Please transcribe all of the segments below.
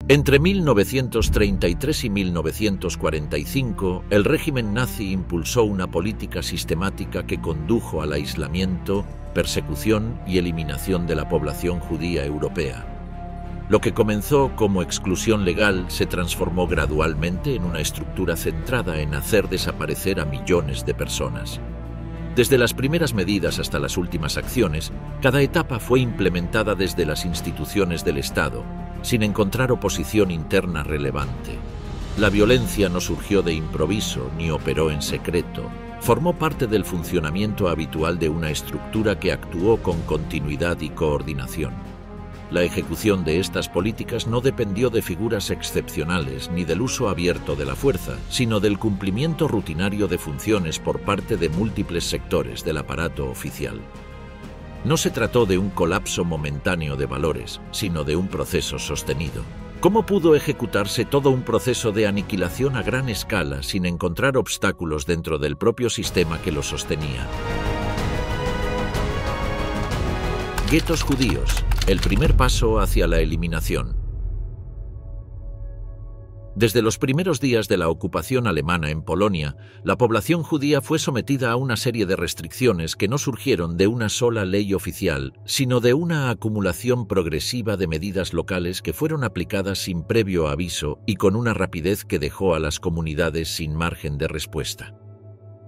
Entre 1933 y 1945, el régimen nazi impulsó una política sistemática que condujo al aislamiento, persecución y eliminación de la población judía europea. Lo que comenzó como exclusión legal se transformó gradualmente en una estructura centrada en hacer desaparecer a millones de personas. Desde las primeras medidas hasta las últimas acciones, cada etapa fue implementada desde las instituciones del Estado, sin encontrar oposición interna relevante. La violencia no surgió de improviso ni operó en secreto. Formó parte del funcionamiento habitual de una estructura que actuó con continuidad y coordinación. La ejecución de estas políticas no dependió de figuras excepcionales ni del uso abierto de la fuerza, sino del cumplimiento rutinario de funciones por parte de múltiples sectores del aparato oficial. No se trató de un colapso momentáneo de valores, sino de un proceso sostenido. ¿Cómo pudo ejecutarse todo un proceso de aniquilación a gran escala sin encontrar obstáculos dentro del propio sistema que lo sostenía? Guetos judíos, el primer paso hacia la eliminación. Desde los primeros días de la ocupación alemana en Polonia, la población judía fue sometida a una serie de restricciones que no surgieron de una sola ley oficial, sino de una acumulación progresiva de medidas locales que fueron aplicadas sin previo aviso y con una rapidez que dejó a las comunidades sin margen de respuesta.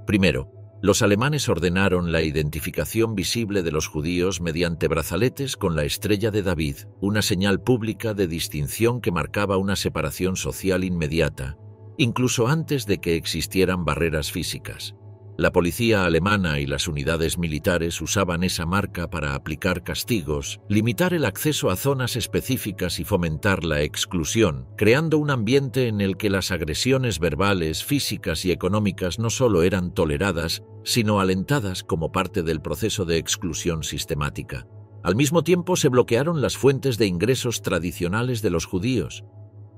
Primero, los alemanes ordenaron la identificación visible de los judíos mediante brazaletes con la estrella de David, una señal pública de distinción que marcaba una separación social inmediata, incluso antes de que existieran barreras físicas. La policía alemana y las unidades militares usaban esa marca para aplicar castigos, limitar el acceso a zonas específicas y fomentar la exclusión, creando un ambiente en el que las agresiones verbales, físicas y económicas no solo eran toleradas, sino alentadas como parte del proceso de exclusión sistemática. Al mismo tiempo se bloquearon las fuentes de ingresos tradicionales de los judíos.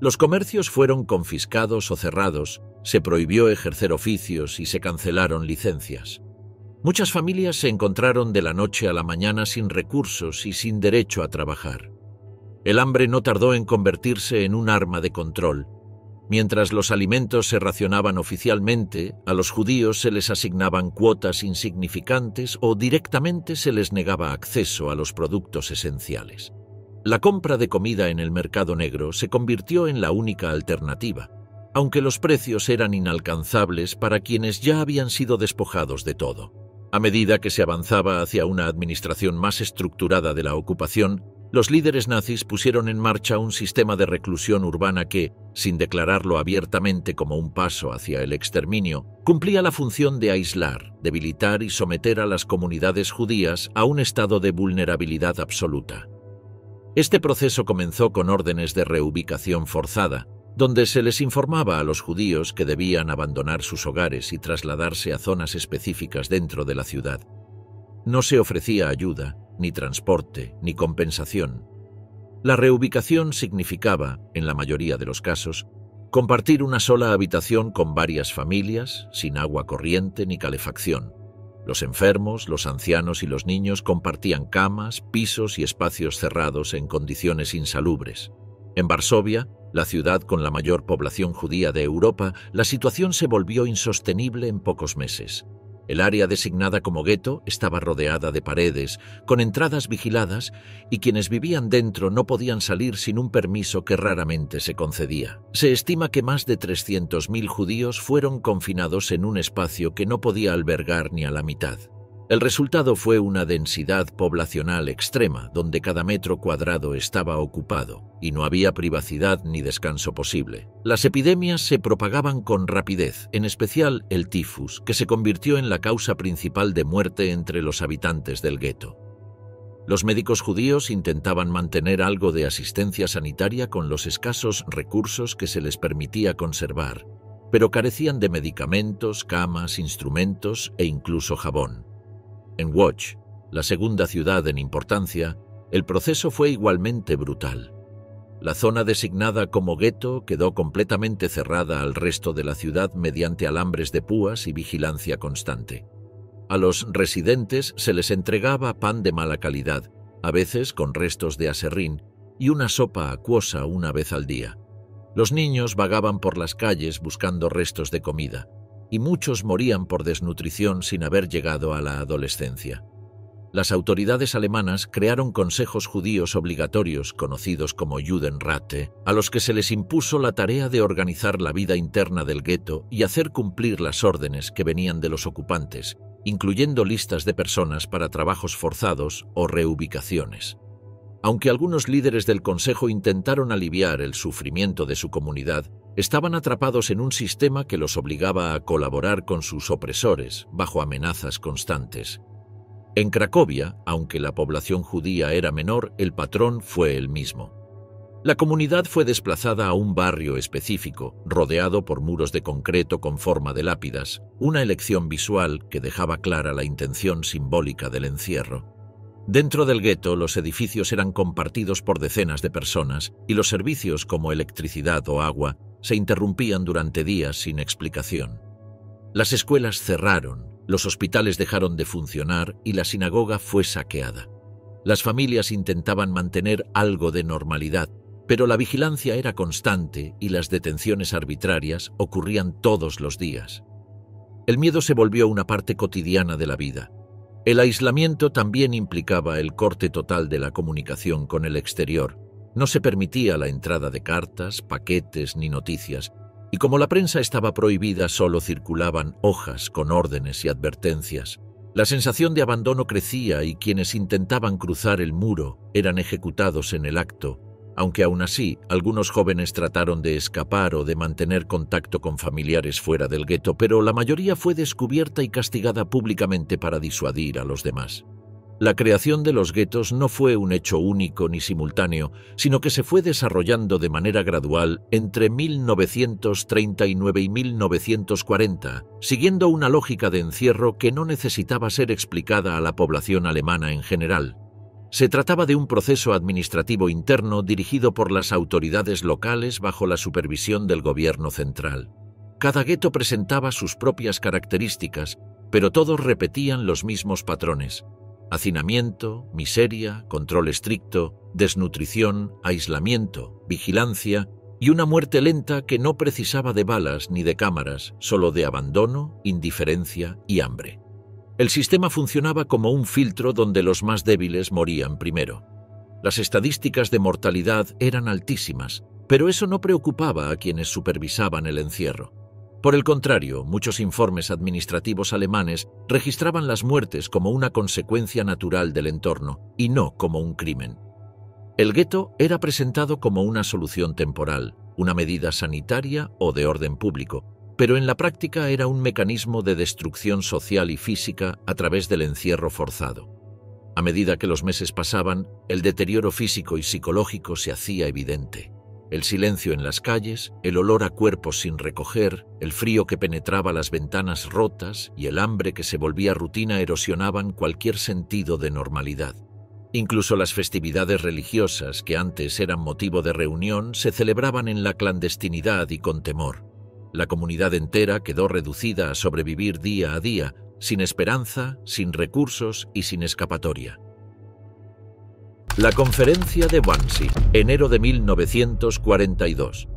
Los comercios fueron confiscados o cerrados, se prohibió ejercer oficios y se cancelaron licencias. Muchas familias se encontraron de la noche a la mañana sin recursos y sin derecho a trabajar. El hambre no tardó en convertirse en un arma de control. Mientras los alimentos se racionaban oficialmente, a los judíos se les asignaban cuotas insignificantes o directamente se les negaba acceso a los productos esenciales. La compra de comida en el mercado negro se convirtió en la única alternativa, aunque los precios eran inalcanzables para quienes ya habían sido despojados de todo. A medida que se avanzaba hacia una administración más estructurada de la ocupación, los líderes nazis pusieron en marcha un sistema de reclusión urbana que, sin declararlo abiertamente como un paso hacia el exterminio, cumplía la función de aislar, debilitar y someter a las comunidades judías a un estado de vulnerabilidad absoluta. Este proceso comenzó con órdenes de reubicación forzada, donde se les informaba a los judíos que debían abandonar sus hogares y trasladarse a zonas específicas dentro de la ciudad. No se ofrecía ayuda, ni transporte, ni compensación. La reubicación significaba, en la mayoría de los casos, compartir una sola habitación con varias familias, sin agua corriente ni calefacción. Los enfermos, los ancianos y los niños compartían camas, pisos y espacios cerrados en condiciones insalubres. En Varsovia, la ciudad con la mayor población judía de Europa, la situación se volvió insostenible en pocos meses. El área designada como gueto estaba rodeada de paredes, con entradas vigiladas, y quienes vivían dentro no podían salir sin un permiso que raramente se concedía. Se estima que más de 300.000 judíos fueron confinados en un espacio que no podía albergar ni a la mitad. El resultado fue una densidad poblacional extrema, donde cada metro cuadrado estaba ocupado, y no había privacidad ni descanso posible. Las epidemias se propagaban con rapidez, en especial el tifus, que se convirtió en la causa principal de muerte entre los habitantes del gueto. Los médicos judíos intentaban mantener algo de asistencia sanitaria con los escasos recursos que se les permitía conservar, pero carecían de medicamentos, camas, instrumentos e incluso jabón. En Łódź, la segunda ciudad en importancia, el proceso fue igualmente brutal. La zona designada como gueto quedó completamente cerrada al resto de la ciudad mediante alambres de púas y vigilancia constante. A los residentes se les entregaba pan de mala calidad, a veces con restos de aserrín, y una sopa acuosa una vez al día. Los niños vagaban por las calles buscando restos de comida, y muchos morían por desnutrición sin haber llegado a la adolescencia. Las autoridades alemanas crearon consejos judíos obligatorios, conocidos como Judenräte, a los que se les impuso la tarea de organizar la vida interna del gueto y hacer cumplir las órdenes que venían de los ocupantes, incluyendo listas de personas para trabajos forzados o reubicaciones. Aunque algunos líderes del consejo intentaron aliviar el sufrimiento de su comunidad, estaban atrapados en un sistema que los obligaba a colaborar con sus opresores bajo amenazas constantes. En Cracovia, aunque la población judía era menor, el patrón fue el mismo. La comunidad fue desplazada a un barrio específico, rodeado por muros de concreto con forma de lápidas, una elección visual que dejaba clara la intención simbólica del encierro. Dentro del gueto, los edificios eran compartidos por decenas de personas y los servicios como electricidad o agua se interrumpían durante días sin explicación. Las escuelas cerraron, los hospitales dejaron de funcionar y la sinagoga fue saqueada. Las familias intentaban mantener algo de normalidad, pero la vigilancia era constante y las detenciones arbitrarias ocurrían todos los días. El miedo se volvió una parte cotidiana de la vida. El aislamiento también implicaba el corte total de la comunicación con el exterior. No se permitía la entrada de cartas, paquetes ni noticias, y como la prensa estaba prohibida, solo circulaban hojas con órdenes y advertencias. La sensación de abandono crecía y quienes intentaban cruzar el muro eran ejecutados en el acto, aunque aún así algunos jóvenes trataron de escapar o de mantener contacto con familiares fuera del gueto, pero la mayoría fue descubierta y castigada públicamente para disuadir a los demás. La creación de los guetos no fue un hecho único ni simultáneo, sino que se fue desarrollando de manera gradual entre 1939 y 1940, siguiendo una lógica de encierro que no necesitaba ser explicada a la población alemana en general. Se trataba de un proceso administrativo interno dirigido por las autoridades locales bajo la supervisión del gobierno central. Cada gueto presentaba sus propias características, pero todos repetían los mismos patrones: hacinamiento, miseria, control estricto, desnutrición, aislamiento, vigilancia y una muerte lenta que no precisaba de balas ni de cámaras, solo de abandono, indiferencia y hambre. El sistema funcionaba como un filtro donde los más débiles morían primero. Las estadísticas de mortalidad eran altísimas, pero eso no preocupaba a quienes supervisaban el encierro. Por el contrario, muchos informes administrativos alemanes registraban las muertes como una consecuencia natural del entorno y no como un crimen. El gueto era presentado como una solución temporal, una medida sanitaria o de orden público, pero en la práctica era un mecanismo de destrucción social y física a través del encierro forzado. A medida que los meses pasaban, el deterioro físico y psicológico se hacía evidente. El silencio en las calles, el olor a cuerpos sin recoger, el frío que penetraba las ventanas rotas y el hambre que se volvía rutina erosionaban cualquier sentido de normalidad. Incluso las festividades religiosas, que antes eran motivo de reunión, se celebraban en la clandestinidad y con temor. La comunidad entera quedó reducida a sobrevivir día a día, sin esperanza, sin recursos y sin escapatoria. La Conferencia de Wannsee, enero de 1942.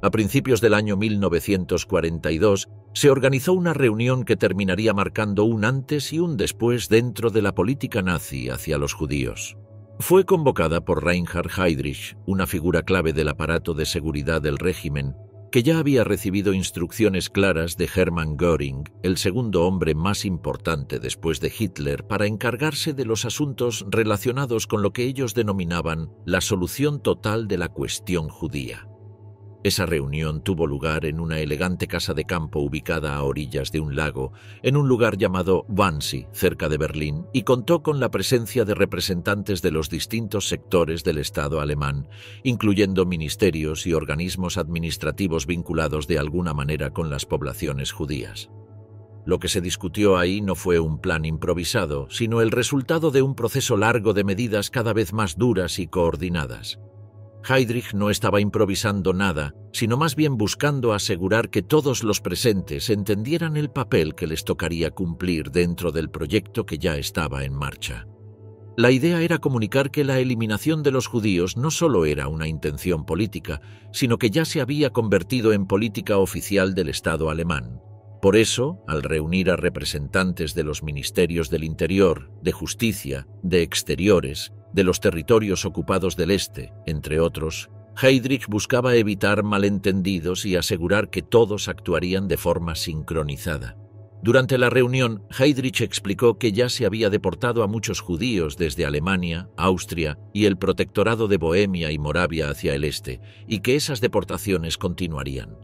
A principios del año 1942 se organizó una reunión que terminaría marcando un antes y un después dentro de la política nazi hacia los judíos. Fue convocada por Reinhard Heydrich, una figura clave del aparato de seguridad del régimen, que ya había recibido instrucciones claras de Hermann Göring, el segundo hombre más importante después de Hitler, para encargarse de los asuntos relacionados con lo que ellos denominaban la solución total de la cuestión judía. Esa reunión tuvo lugar en una elegante casa de campo ubicada a orillas de un lago, en un lugar llamado Wannsee, cerca de Berlín, y contó con la presencia de representantes de los distintos sectores del Estado alemán, incluyendo ministerios y organismos administrativos vinculados de alguna manera con las poblaciones judías. Lo que se discutió ahí no fue un plan improvisado, sino el resultado de un proceso largo de medidas cada vez más duras y coordinadas. Heydrich no estaba improvisando nada, sino más bien buscando asegurar que todos los presentes entendieran el papel que les tocaría cumplir dentro del proyecto que ya estaba en marcha. La idea era comunicar que la eliminación de los judíos no solo era una intención política, sino que ya se había convertido en política oficial del Estado alemán. Por eso, al reunir a representantes de los ministerios del Interior, de Justicia, de Exteriores, de los territorios ocupados del Este, entre otros, Heydrich buscaba evitar malentendidos y asegurar que todos actuarían de forma sincronizada. Durante la reunión, Heydrich explicó que ya se había deportado a muchos judíos desde Alemania, Austria y el protectorado de Bohemia y Moravia hacia el este, y que esas deportaciones continuarían.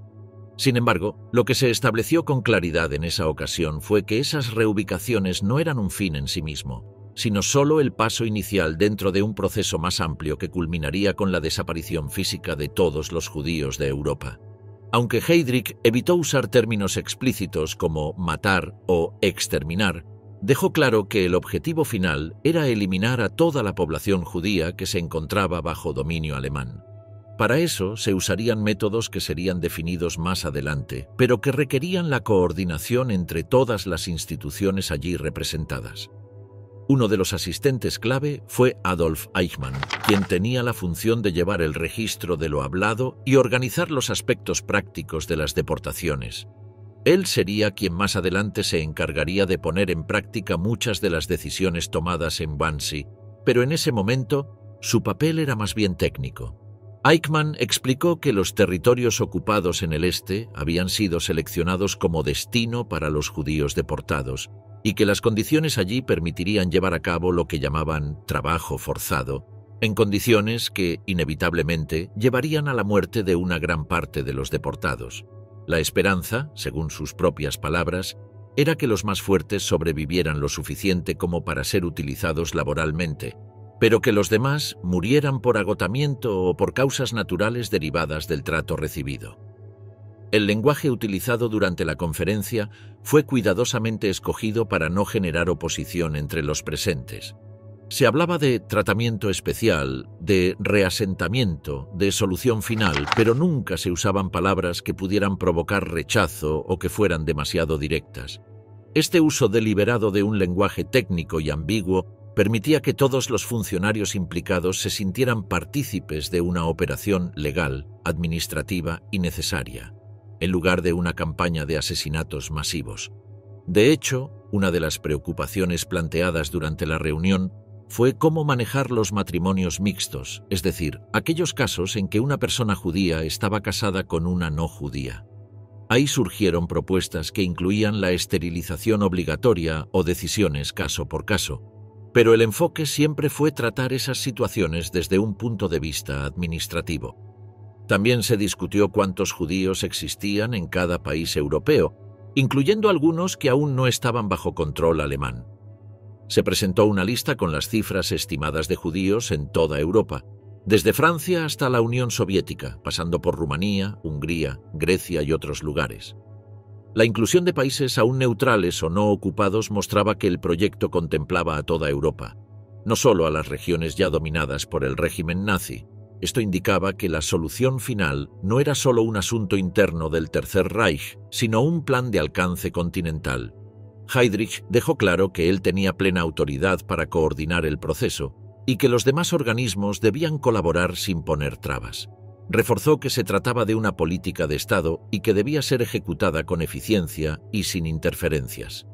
Sin embargo, lo que se estableció con claridad en esa ocasión fue que esas reubicaciones no eran un fin en sí mismo, sino solo el paso inicial dentro de un proceso más amplio que culminaría con la desaparición física de todos los judíos de Europa. Aunque Heydrich evitó usar términos explícitos como matar o exterminar, dejó claro que el objetivo final era eliminar a toda la población judía que se encontraba bajo dominio alemán. Para eso se usarían métodos que serían definidos más adelante, pero que requerían la coordinación entre todas las instituciones allí representadas. Uno de los asistentes clave fue Adolf Eichmann, quien tenía la función de llevar el registro de lo hablado y organizar los aspectos prácticos de las deportaciones. Él sería quien más adelante se encargaría de poner en práctica muchas de las decisiones tomadas en Wannsee, pero en ese momento su papel era más bien técnico. Eichmann explicó que los territorios ocupados en el este habían sido seleccionados como destino para los judíos deportados, y que las condiciones allí permitirían llevar a cabo lo que llamaban trabajo forzado, en condiciones que, inevitablemente, llevarían a la muerte de una gran parte de los deportados. La esperanza, según sus propias palabras, era que los más fuertes sobrevivieran lo suficiente como para ser utilizados laboralmente, pero que los demás murieran por agotamiento o por causas naturales derivadas del trato recibido. El lenguaje utilizado durante la conferencia fue cuidadosamente escogido para no generar oposición entre los presentes. Se hablaba de tratamiento especial, de reasentamiento, de solución final, pero nunca se usaban palabras que pudieran provocar rechazo o que fueran demasiado directas. Este uso deliberado de un lenguaje técnico y ambiguo permitía que todos los funcionarios implicados se sintieran partícipes de una operación legal, administrativa y necesaria, en lugar de una campaña de asesinatos masivos. De hecho, una de las preocupaciones planteadas durante la reunión fue cómo manejar los matrimonios mixtos, es decir, aquellos casos en que una persona judía estaba casada con una no judía. Ahí surgieron propuestas que incluían la esterilización obligatoria o decisiones caso por caso, pero el enfoque siempre fue tratar esas situaciones desde un punto de vista administrativo. También se discutió cuántos judíos existían en cada país europeo, incluyendo algunos que aún no estaban bajo control alemán. Se presentó una lista con las cifras estimadas de judíos en toda Europa, desde Francia hasta la Unión Soviética, pasando por Rumanía, Hungría, Grecia y otros lugares. La inclusión de países aún neutrales o no ocupados mostraba que el proyecto contemplaba a toda Europa, no solo a las regiones ya dominadas por el régimen nazi. Esto indicaba que la solución final no era solo un asunto interno del Tercer Reich, sino un plan de alcance continental. Heydrich dejó claro que él tenía plena autoridad para coordinar el proceso y que los demás organismos debían colaborar sin poner trabas. Reforzó que se trataba de una política de Estado y que debía ser ejecutada con eficiencia y sin interferencias.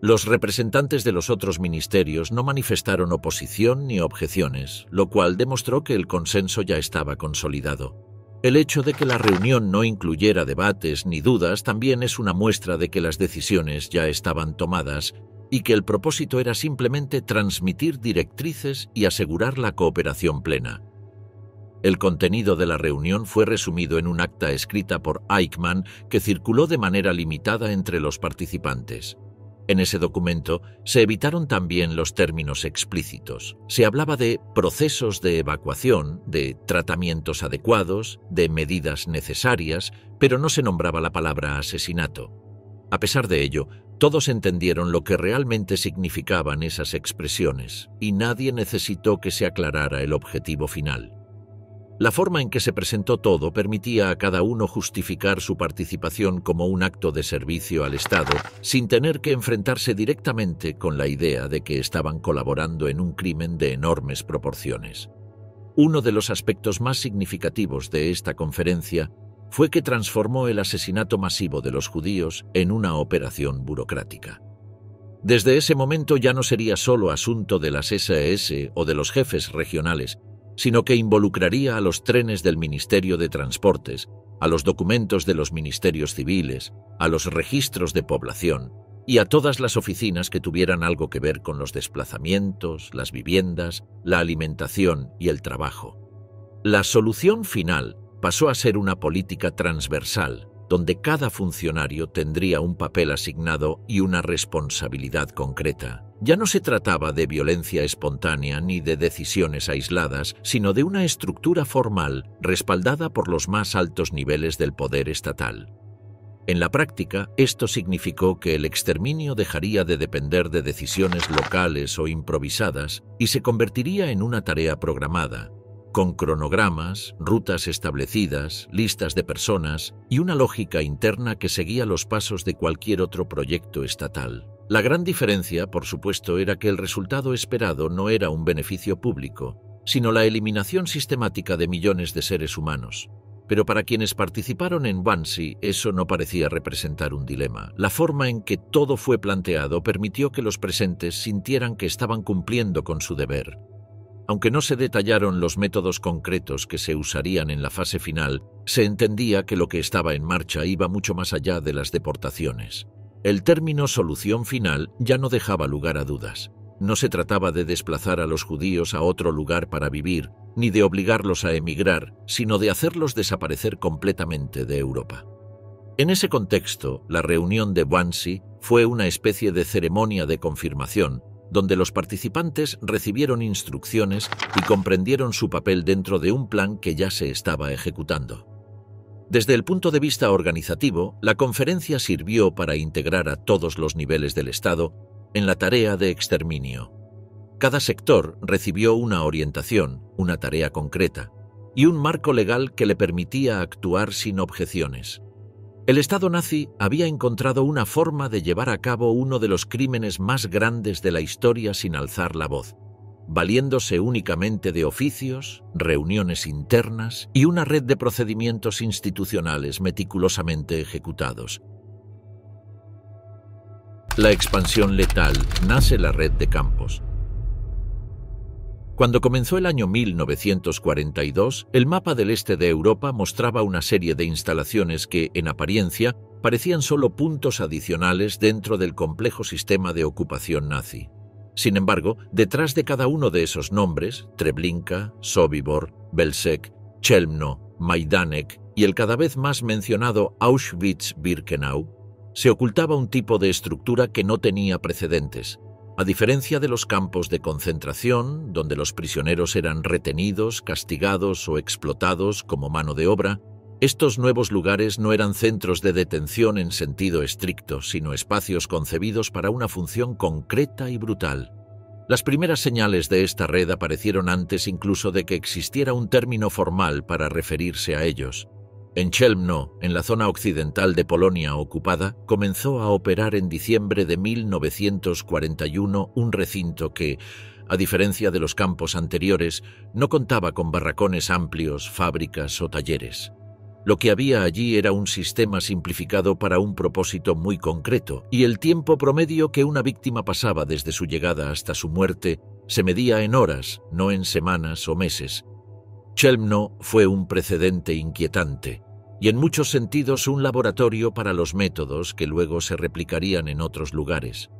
Los representantes de los otros ministerios no manifestaron oposición ni objeciones, lo cual demostró que el consenso ya estaba consolidado. El hecho de que la reunión no incluyera debates ni dudas también es una muestra de que las decisiones ya estaban tomadas y que el propósito era simplemente transmitir directrices y asegurar la cooperación plena. El contenido de la reunión fue resumido en un acta escrita por Eichmann que circuló de manera limitada entre los participantes. En ese documento se evitaron también los términos explícitos. Se hablaba de procesos de evacuación, de tratamientos adecuados, de medidas necesarias, pero no se nombraba la palabra asesinato. A pesar de ello, todos entendieron lo que realmente significaban esas expresiones y nadie necesitó que se aclarara el objetivo final. La forma en que se presentó todo permitía a cada uno justificar su participación como un acto de servicio al Estado, sin tener que enfrentarse directamente con la idea de que estaban colaborando en un crimen de enormes proporciones. Uno de los aspectos más significativos de esta conferencia fue que transformó el asesinato masivo de los judíos en una operación burocrática. Desde ese momento ya no sería solo asunto de las SS o de los jefes regionales, sino que involucraría a los trenes del Ministerio de Transportes, a los documentos de los ministerios civiles, a los registros de población y a todas las oficinas que tuvieran algo que ver con los desplazamientos, las viviendas, la alimentación y el trabajo. La solución final pasó a ser una política transversal, donde cada funcionario tendría un papel asignado y una responsabilidad concreta. Ya no se trataba de violencia espontánea ni de decisiones aisladas, sino de una estructura formal respaldada por los más altos niveles del poder estatal. En la práctica, esto significó que el exterminio dejaría de depender de decisiones locales o improvisadas y se convertiría en una tarea programada, con cronogramas, rutas establecidas, listas de personas y una lógica interna que seguía los pasos de cualquier otro proyecto estatal. La gran diferencia, por supuesto, era que el resultado esperado no era un beneficio público, sino la eliminación sistemática de millones de seres humanos. Pero para quienes participaron en Wannsee, eso no parecía representar un dilema. La forma en que todo fue planteado permitió que los presentes sintieran que estaban cumpliendo con su deber. Aunque no se detallaron los métodos concretos que se usarían en la fase final, se entendía que lo que estaba en marcha iba mucho más allá de las deportaciones. El término solución final ya no dejaba lugar a dudas. No se trataba de desplazar a los judíos a otro lugar para vivir, ni de obligarlos a emigrar, sino de hacerlos desaparecer completamente de Europa. En ese contexto, la reunión de Wannsee fue una especie de ceremonia de confirmación, donde los participantes recibieron instrucciones y comprendieron su papel dentro de un plan que ya se estaba ejecutando. Desde el punto de vista organizativo, la conferencia sirvió para integrar a todos los niveles del Estado en la tarea de exterminio. Cada sector recibió una orientación, una tarea concreta, y un marco legal que le permitía actuar sin objeciones. El Estado nazi había encontrado una forma de llevar a cabo uno de los crímenes más grandes de la historia sin alzar la voz, valiéndose únicamente de oficios, reuniones internas y una red de procedimientos institucionales meticulosamente ejecutados. La expansión letal nace la red de campos. Cuando comenzó el año 1942, el mapa del este de Europa mostraba una serie de instalaciones que, en apariencia, parecían solo puntos adicionales dentro del complejo sistema de ocupación nazi. Sin embargo, detrás de cada uno de esos nombres, Treblinka, Sobibor, Belzec, Chelmno, Majdanek y el cada vez más mencionado Auschwitz-Birkenau, se ocultaba un tipo de estructura que no tenía precedentes. A diferencia de los campos de concentración, donde los prisioneros eran retenidos, castigados o explotados como mano de obra, estos nuevos lugares no eran centros de detención en sentido estricto, sino espacios concebidos para una función concreta y brutal. Las primeras señales de esta red aparecieron antes incluso de que existiera un término formal para referirse a ellos. En Chelmno, en la zona occidental de Polonia ocupada, comenzó a operar en diciembre de 1941 un recinto que, a diferencia de los campos anteriores, no contaba con barracones amplios, fábricas o talleres. Lo que había allí era un sistema simplificado para un propósito muy concreto, y el tiempo promedio que una víctima pasaba desde su llegada hasta su muerte se medía en horas, no en semanas o meses. Chelmno fue un precedente inquietante y en muchos sentidos un laboratorio para los métodos que luego se replicarían en otros lugares.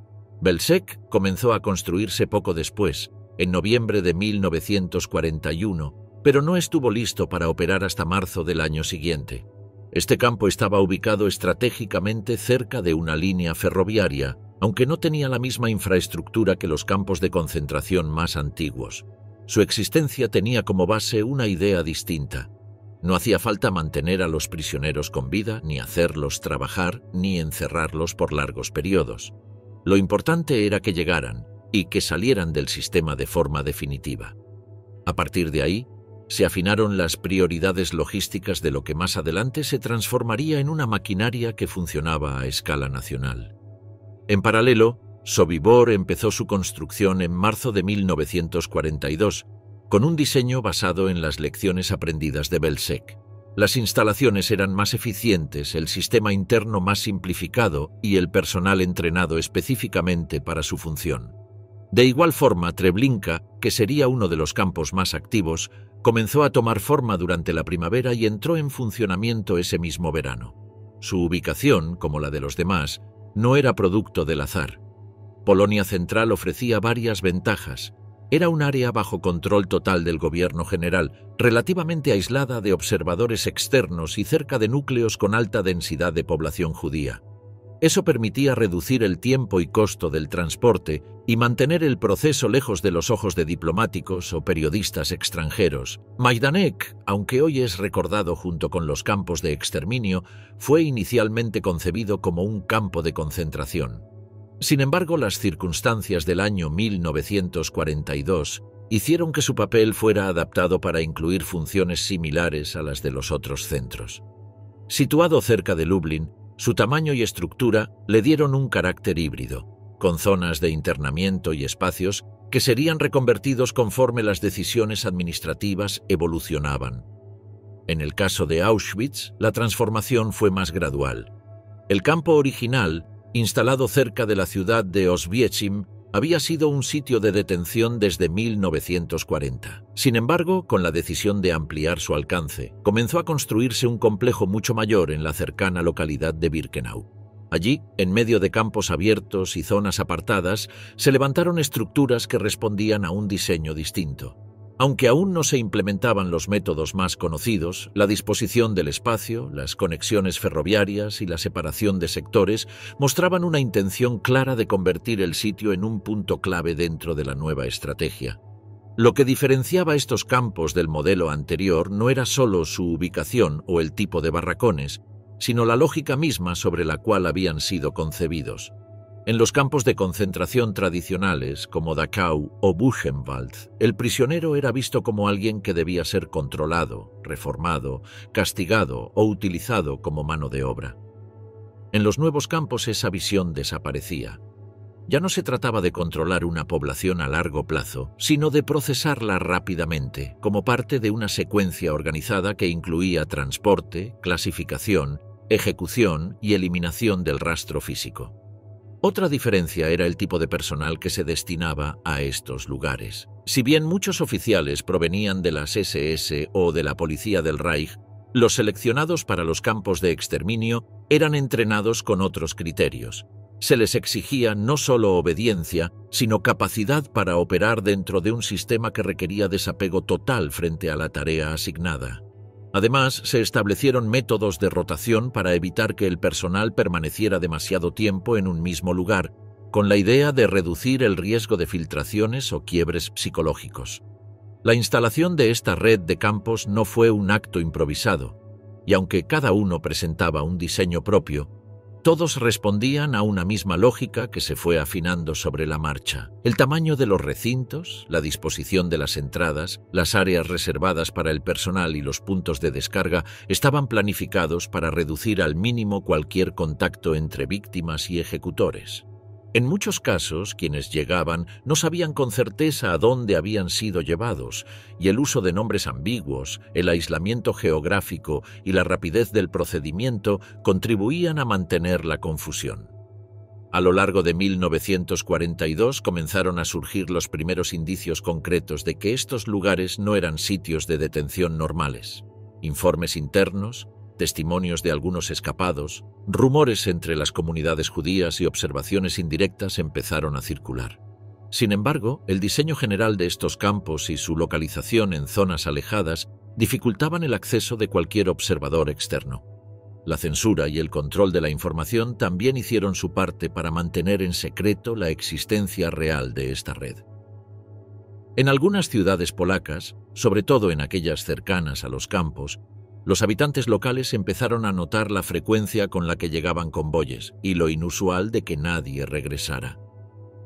Belzec comenzó a construirse poco después, en noviembre de 1941, pero no estuvo listo para operar hasta marzo del año siguiente. Este campo estaba ubicado estratégicamente cerca de una línea ferroviaria, aunque no tenía la misma infraestructura que los campos de concentración más antiguos. Su existencia tenía como base una idea distinta. No hacía falta mantener a los prisioneros con vida, ni hacerlos trabajar, ni encerrarlos por largos periodos. Lo importante era que llegaran y que salieran del sistema de forma definitiva. A partir de ahí, se afinaron las prioridades logísticas de lo que más adelante se transformaría en una maquinaria que funcionaba a escala nacional. En paralelo, Sobibor empezó su construcción en marzo de 1942, con un diseño basado en las lecciones aprendidas de Belzec. Las instalaciones eran más eficientes, el sistema interno más simplificado y el personal entrenado específicamente para su función. De igual forma, Treblinka, que sería uno de los campos más activos, comenzó a tomar forma durante la primavera y entró en funcionamiento ese mismo verano. Su ubicación, como la de los demás, no era producto del azar. Polonia Central ofrecía varias ventajas. Era un área bajo control total del gobierno general, relativamente aislada de observadores externos y cerca de núcleos con alta densidad de población judía. Eso permitía reducir el tiempo y costo del transporte y mantener el proceso lejos de los ojos de diplomáticos o periodistas extranjeros. Majdanek, aunque hoy es recordado junto con los campos de exterminio, fue inicialmente concebido como un campo de concentración. Sin embargo, las circunstancias del año 1942 hicieron que su papel fuera adaptado para incluir funciones similares a las de los otros centros. Situado cerca de Lublin, su tamaño y estructura le dieron un carácter híbrido, con zonas de internamiento y espacios que serían reconvertidos conforme las decisiones administrativas evolucionaban. En el caso de Auschwitz, la transformación fue más gradual. El campo original, instalado cerca de la ciudad de Oswiecim, había sido un sitio de detención desde 1940. Sin embargo, con la decisión de ampliar su alcance, comenzó a construirse un complejo mucho mayor en la cercana localidad de Birkenau. Allí, en medio de campos abiertos y zonas apartadas, se levantaron estructuras que respondían a un diseño distinto. Aunque aún no se implementaban los métodos más conocidos, la disposición del espacio, las conexiones ferroviarias y la separación de sectores mostraban una intención clara de convertir el sitio en un punto clave dentro de la nueva estrategia. Lo que diferenciaba estos campos del modelo anterior no era solo su ubicación o el tipo de barracones, sino la lógica misma sobre la cual habían sido concebidos. En los campos de concentración tradicionales, como Dachau o Buchenwald, el prisionero era visto como alguien que debía ser controlado, reformado, castigado o utilizado como mano de obra. En los nuevos campos esa visión desaparecía. Ya no se trataba de controlar una población a largo plazo, sino de procesarla rápidamente, como parte de una secuencia organizada que incluía transporte, clasificación, ejecución y eliminación del rastro físico. Otra diferencia era el tipo de personal que se destinaba a estos lugares. Si bien muchos oficiales provenían de las SS o de la Policía del Reich, los seleccionados para los campos de exterminio eran entrenados con otros criterios. Se les exigía no solo obediencia, sino capacidad para operar dentro de un sistema que requería desapego total frente a la tarea asignada. Además, se establecieron métodos de rotación para evitar que el personal permaneciera demasiado tiempo en un mismo lugar, con la idea de reducir el riesgo de filtraciones o quiebres psicológicos. La instalación de esta red de campos no fue un acto improvisado, y aunque cada uno presentaba un diseño propio, todos respondían a una misma lógica que se fue afinando sobre la marcha. El tamaño de los recintos, la disposición de las entradas, las áreas reservadas para el personal y los puntos de descarga estaban planificados para reducir al mínimo cualquier contacto entre víctimas y ejecutores. En muchos casos, quienes llegaban no sabían con certeza a dónde habían sido llevados, y el uso de nombres ambiguos, el aislamiento geográfico y la rapidez del procedimiento contribuían a mantener la confusión. A lo largo de 1942 comenzaron a surgir los primeros indicios concretos de que estos lugares no eran sitios de detención normales. Informes internos, testimonios de algunos escapados, rumores entre las comunidades judías y observaciones indirectas empezaron a circular. Sin embargo, el diseño general de estos campos y su localización en zonas alejadas dificultaban el acceso de cualquier observador externo. La censura y el control de la información también hicieron su parte para mantener en secreto la existencia real de esta red. En algunas ciudades polacas, sobre todo en aquellas cercanas a los campos, los habitantes locales empezaron a notar la frecuencia con la que llegaban convoyes y lo inusual de que nadie regresara.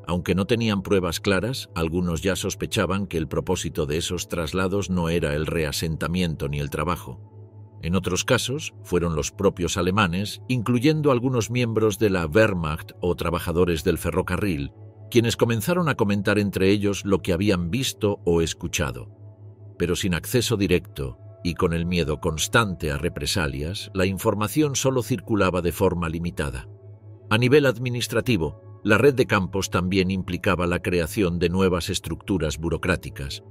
Aunque no tenían pruebas claras, algunos ya sospechaban que el propósito de esos traslados no era el reasentamiento ni el trabajo. En otros casos, fueron los propios alemanes, incluyendo algunos miembros de la Wehrmacht o trabajadores del ferrocarril, quienes comenzaron a comentar entre ellos lo que habían visto o escuchado. Pero sin acceso directo y con el miedo constante a represalias, la información solo circulaba de forma limitada. A nivel administrativo, la red de campos también implicaba la creación de nuevas estructuras burocráticas.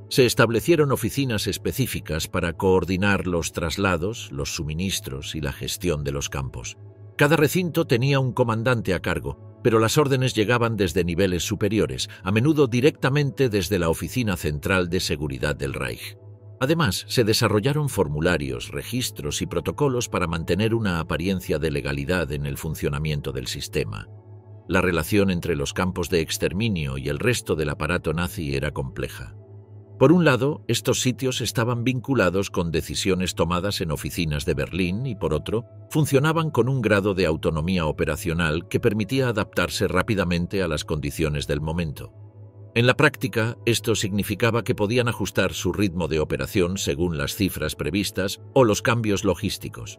Se establecieron oficinas específicas para coordinar los traslados, los suministros y la gestión de los campos. Cada recinto tenía un comandante a cargo, pero las órdenes llegaban desde niveles superiores, a menudo directamente desde la Oficina Central de Seguridad del Reich. Además, se desarrollaron formularios, registros y protocolos para mantener una apariencia de legalidad en el funcionamiento del sistema. La relación entre los campos de exterminio y el resto del aparato nazi era compleja. Por un lado, estos sitios estaban vinculados con decisiones tomadas en oficinas de Berlín y, por otro, funcionaban con un grado de autonomía operacional que permitía adaptarse rápidamente a las condiciones del momento. En la práctica, esto significaba que podían ajustar su ritmo de operación según las cifras previstas o los cambios logísticos.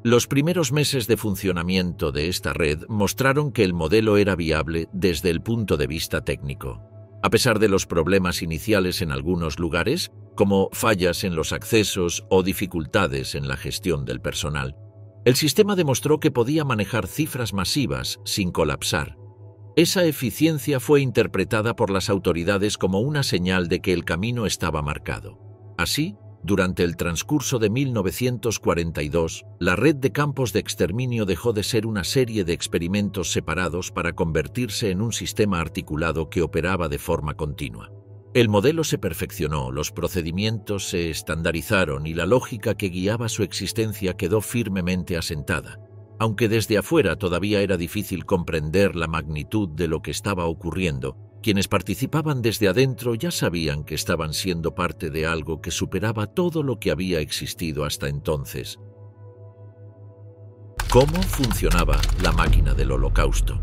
Los primeros meses de funcionamiento de esta red mostraron que el modelo era viable desde el punto de vista técnico. A pesar de los problemas iniciales en algunos lugares, como fallas en los accesos o dificultades en la gestión del personal, el sistema demostró que podía manejar cifras masivas sin colapsar. Esa eficiencia fue interpretada por las autoridades como una señal de que el camino estaba marcado. Así, durante el transcurso de 1942, la red de campos de exterminio dejó de ser una serie de experimentos separados para convertirse en un sistema articulado que operaba de forma continua. El modelo se perfeccionó, los procedimientos se estandarizaron y la lógica que guiaba su existencia quedó firmemente asentada. Aunque desde afuera todavía era difícil comprender la magnitud de lo que estaba ocurriendo, quienes participaban desde adentro ya sabían que estaban siendo parte de algo que superaba todo lo que había existido hasta entonces. ¿Cómo funcionaba la máquina del Holocausto?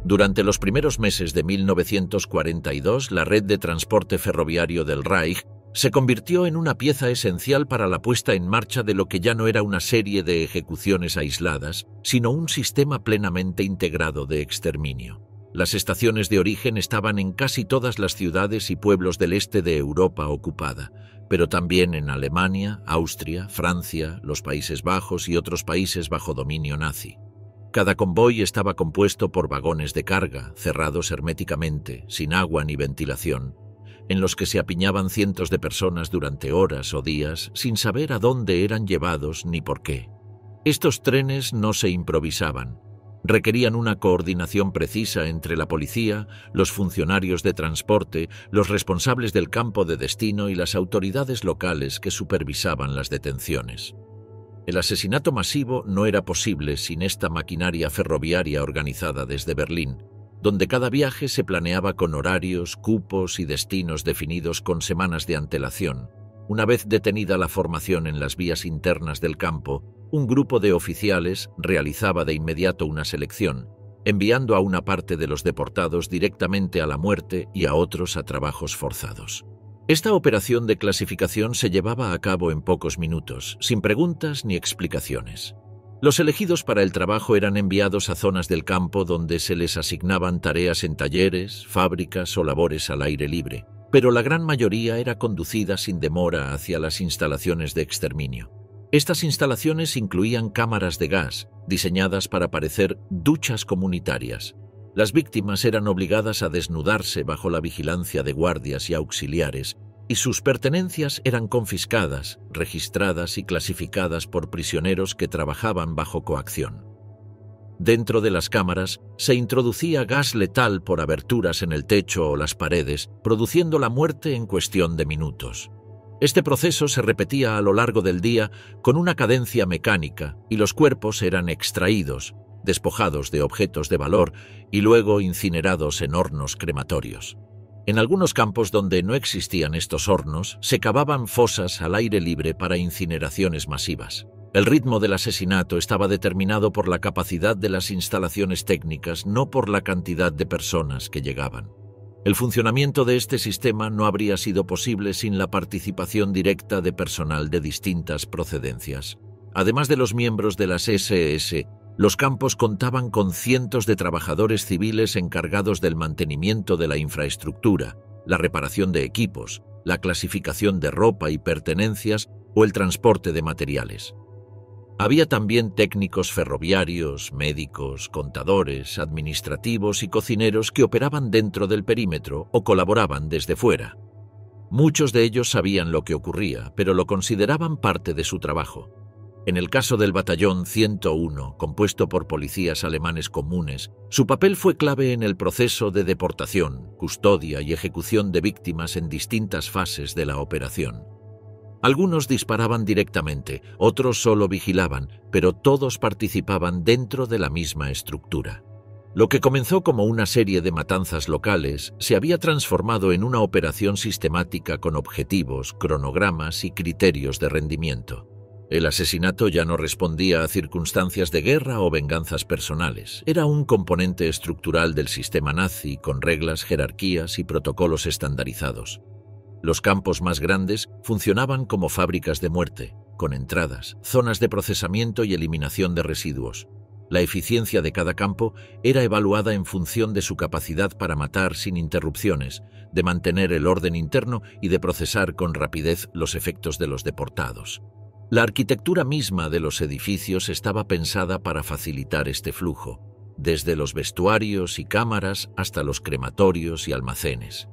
Durante los primeros meses de 1942, la red de transporte ferroviario del Reich se convirtió en una pieza esencial para la puesta en marcha de lo que ya no era una serie de ejecuciones aisladas, sino un sistema plenamente integrado de exterminio. Las estaciones de origen estaban en casi todas las ciudades y pueblos del este de Europa ocupada, pero también en Alemania, Austria, Francia, los Países Bajos y otros países bajo dominio nazi. Cada convoy estaba compuesto por vagones de carga, cerrados herméticamente, sin agua ni ventilación, en los que se apiñaban cientos de personas durante horas o días sin saber a dónde eran llevados ni por qué. Estos trenes no se improvisaban. Requerían una coordinación precisa entre la policía, los funcionarios de transporte, los responsables del campo de destino y las autoridades locales que supervisaban las detenciones. El asesinato masivo no era posible sin esta maquinaria ferroviaria organizada desde Berlín, donde cada viaje se planeaba con horarios, cupos y destinos definidos con semanas de antelación. Una vez detenida la formación en las vías internas del campo, un grupo de oficiales realizaba de inmediato una selección, enviando a una parte de los deportados directamente a la muerte y a otros a trabajos forzados. Esta operación de clasificación se llevaba a cabo en pocos minutos, sin preguntas ni explicaciones. Los elegidos para el trabajo eran enviados a zonas del campo donde se les asignaban tareas en talleres, fábricas o labores al aire libre, pero la gran mayoría era conducida sin demora hacia las instalaciones de exterminio. Estas instalaciones incluían cámaras de gas, diseñadas para parecer duchas comunitarias. Las víctimas eran obligadas a desnudarse bajo la vigilancia de guardias y auxiliares, y sus pertenencias eran confiscadas, registradas y clasificadas por prisioneros que trabajaban bajo coacción. Dentro de las cámaras se introducía gas letal por aberturas en el techo o las paredes, produciendo la muerte en cuestión de minutos. Este proceso se repetía a lo largo del día con una cadencia mecánica y los cuerpos eran extraídos, despojados de objetos de valor y luego incinerados en hornos crematorios. En algunos campos donde no existían estos hornos, se cavaban fosas al aire libre para incineraciones masivas. El ritmo del asesinato estaba determinado por la capacidad de las instalaciones técnicas, no por la cantidad de personas que llegaban. El funcionamiento de este sistema no habría sido posible sin la participación directa de personal de distintas procedencias. Además de los miembros de las SS, los campos contaban con cientos de trabajadores civiles encargados del mantenimiento de la infraestructura, la reparación de equipos, la clasificación de ropa y pertenencias o el transporte de materiales. Había también técnicos ferroviarios, médicos, contadores, administrativos y cocineros que operaban dentro del perímetro o colaboraban desde fuera. Muchos de ellos sabían lo que ocurría, pero lo consideraban parte de su trabajo. En el caso del Batallón 101, compuesto por policías alemanes comunes, su papel fue clave en el proceso de deportación, custodia y ejecución de víctimas en distintas fases de la operación. Algunos disparaban directamente, otros solo vigilaban, pero todos participaban dentro de la misma estructura. Lo que comenzó como una serie de matanzas locales se había transformado en una operación sistemática con objetivos, cronogramas y criterios de rendimiento. El asesinato ya no respondía a circunstancias de guerra o venganzas personales. Era un componente estructural del sistema nazi con reglas, jerarquías y protocolos estandarizados. Los campos más grandes funcionaban como fábricas de muerte, con entradas, zonas de procesamiento y eliminación de residuos. La eficiencia de cada campo era evaluada en función de su capacidad para matar sin interrupciones, de mantener el orden interno y de procesar con rapidez los efectos de los deportados. La arquitectura misma de los edificios estaba pensada para facilitar este flujo, desde los vestuarios y cámaras hasta los crematorios y almacenes.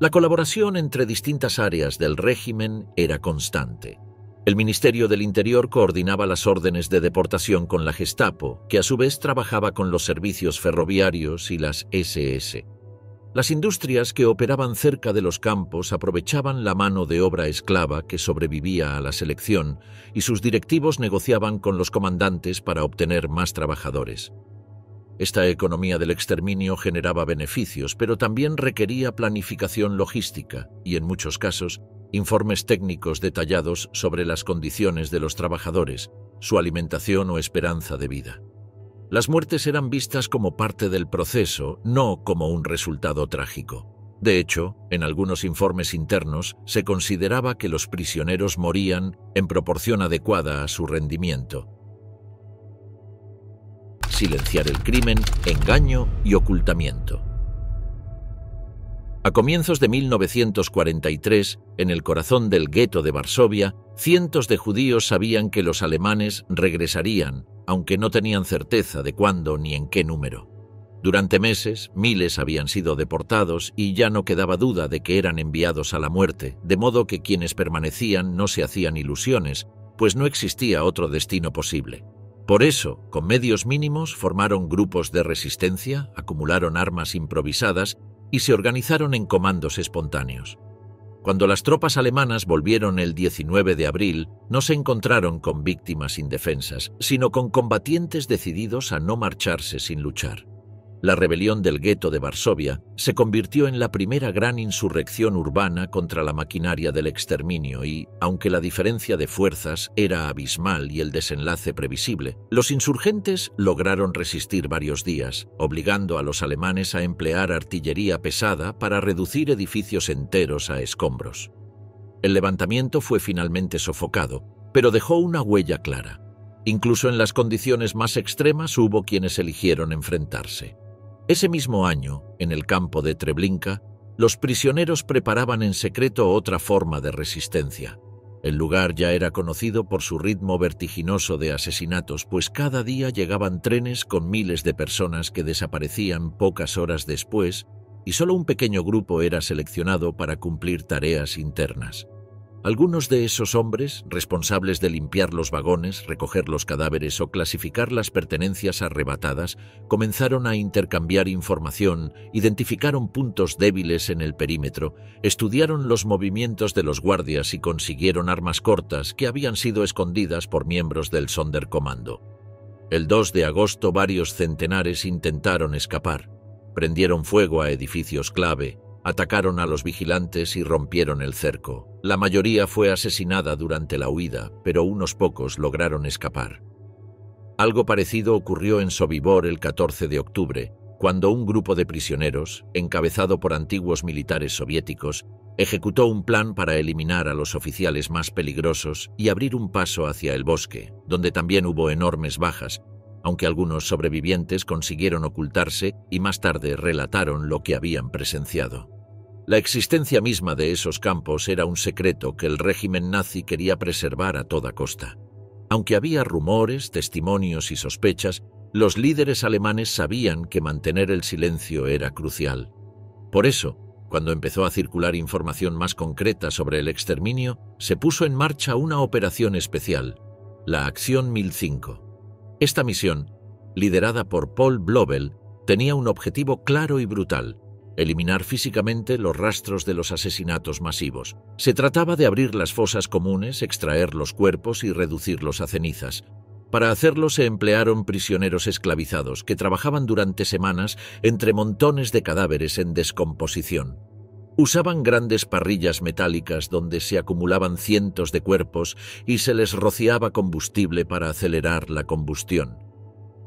La colaboración entre distintas áreas del régimen era constante. El Ministerio del Interior coordinaba las órdenes de deportación con la Gestapo, que a su vez trabajaba con los servicios ferroviarios y las SS. Las industrias que operaban cerca de los campos aprovechaban la mano de obra esclava que sobrevivía a la selección y sus directivos negociaban con los comandantes para obtener más trabajadores. Esta economía del exterminio generaba beneficios, pero también requería planificación logística y, en muchos casos, informes técnicos detallados sobre las condiciones de los trabajadores, su alimentación o esperanza de vida. Las muertes eran vistas como parte del proceso, no como un resultado trágico. De hecho, en algunos informes internos se consideraba que los prisioneros morían en proporción adecuada a su rendimiento. Silenciar el crimen, engaño y ocultamiento. A comienzos de 1943, en el corazón del gueto de Varsovia, cientos de judíos sabían que los alemanes regresarían, aunque no tenían certeza de cuándo ni en qué número. Durante meses, miles habían sido deportados y ya no quedaba duda de que eran enviados a la muerte, de modo que quienes permanecían no se hacían ilusiones, pues no existía otro destino posible. Por eso, con medios mínimos, formaron grupos de resistencia, acumularon armas improvisadas y se organizaron en comandos espontáneos. Cuando las tropas alemanas volvieron el 19 de abril, no se encontraron con víctimas indefensas, sino con combatientes decididos a no marcharse sin luchar. La rebelión del gueto de Varsovia se convirtió en la primera gran insurrección urbana contra la maquinaria del exterminio y, aunque la diferencia de fuerzas era abismal y el desenlace previsible, los insurgentes lograron resistir varios días, obligando a los alemanes a emplear artillería pesada para reducir edificios enteros a escombros. El levantamiento fue finalmente sofocado, pero dejó una huella clara. Incluso en las condiciones más extremas hubo quienes eligieron enfrentarse. Ese mismo año, en el campo de Treblinka, los prisioneros preparaban en secreto otra forma de resistencia. El lugar ya era conocido por su ritmo vertiginoso de asesinatos, pues cada día llegaban trenes con miles de personas que desaparecían pocas horas después y solo un pequeño grupo era seleccionado para cumplir tareas internas. Algunos de esos hombres, responsables de limpiar los vagones, recoger los cadáveres o clasificar las pertenencias arrebatadas, comenzaron a intercambiar información, identificaron puntos débiles en el perímetro, estudiaron los movimientos de los guardias y consiguieron armas cortas que habían sido escondidas por miembros del Sonderkommando. El 2 de agosto varios centenares intentaron escapar. Prendieron fuego a edificios clave, Atacaron a los vigilantes y rompieron el cerco. La mayoría fue asesinada durante la huida, pero unos pocos lograron escapar. Algo parecido ocurrió en Sobibor el 14 de octubre, cuando un grupo de prisioneros, encabezado por antiguos militares soviéticos, ejecutó un plan para eliminar a los oficiales más peligrosos y abrir un paso hacia el bosque, donde también hubo enormes bajas, aunque algunos sobrevivientes consiguieron ocultarse y más tarde relataron lo que habían presenciado. La existencia misma de esos campos era un secreto que el régimen nazi quería preservar a toda costa. Aunque había rumores, testimonios y sospechas, los líderes alemanes sabían que mantener el silencio era crucial. Por eso, cuando empezó a circular información más concreta sobre el exterminio, se puso en marcha una operación especial, la Acción 1005. Esta misión, liderada por Paul Blobel, tenía un objetivo claro y brutal: eliminar físicamente los rastros de los asesinatos masivos. Se trataba de abrir las fosas comunes, extraer los cuerpos y reducirlos a cenizas. Para hacerlo se emplearon prisioneros esclavizados que trabajaban durante semanas entre montones de cadáveres en descomposición. Usaban grandes parrillas metálicas donde se acumulaban cientos de cuerpos y se les rociaba combustible para acelerar la combustión.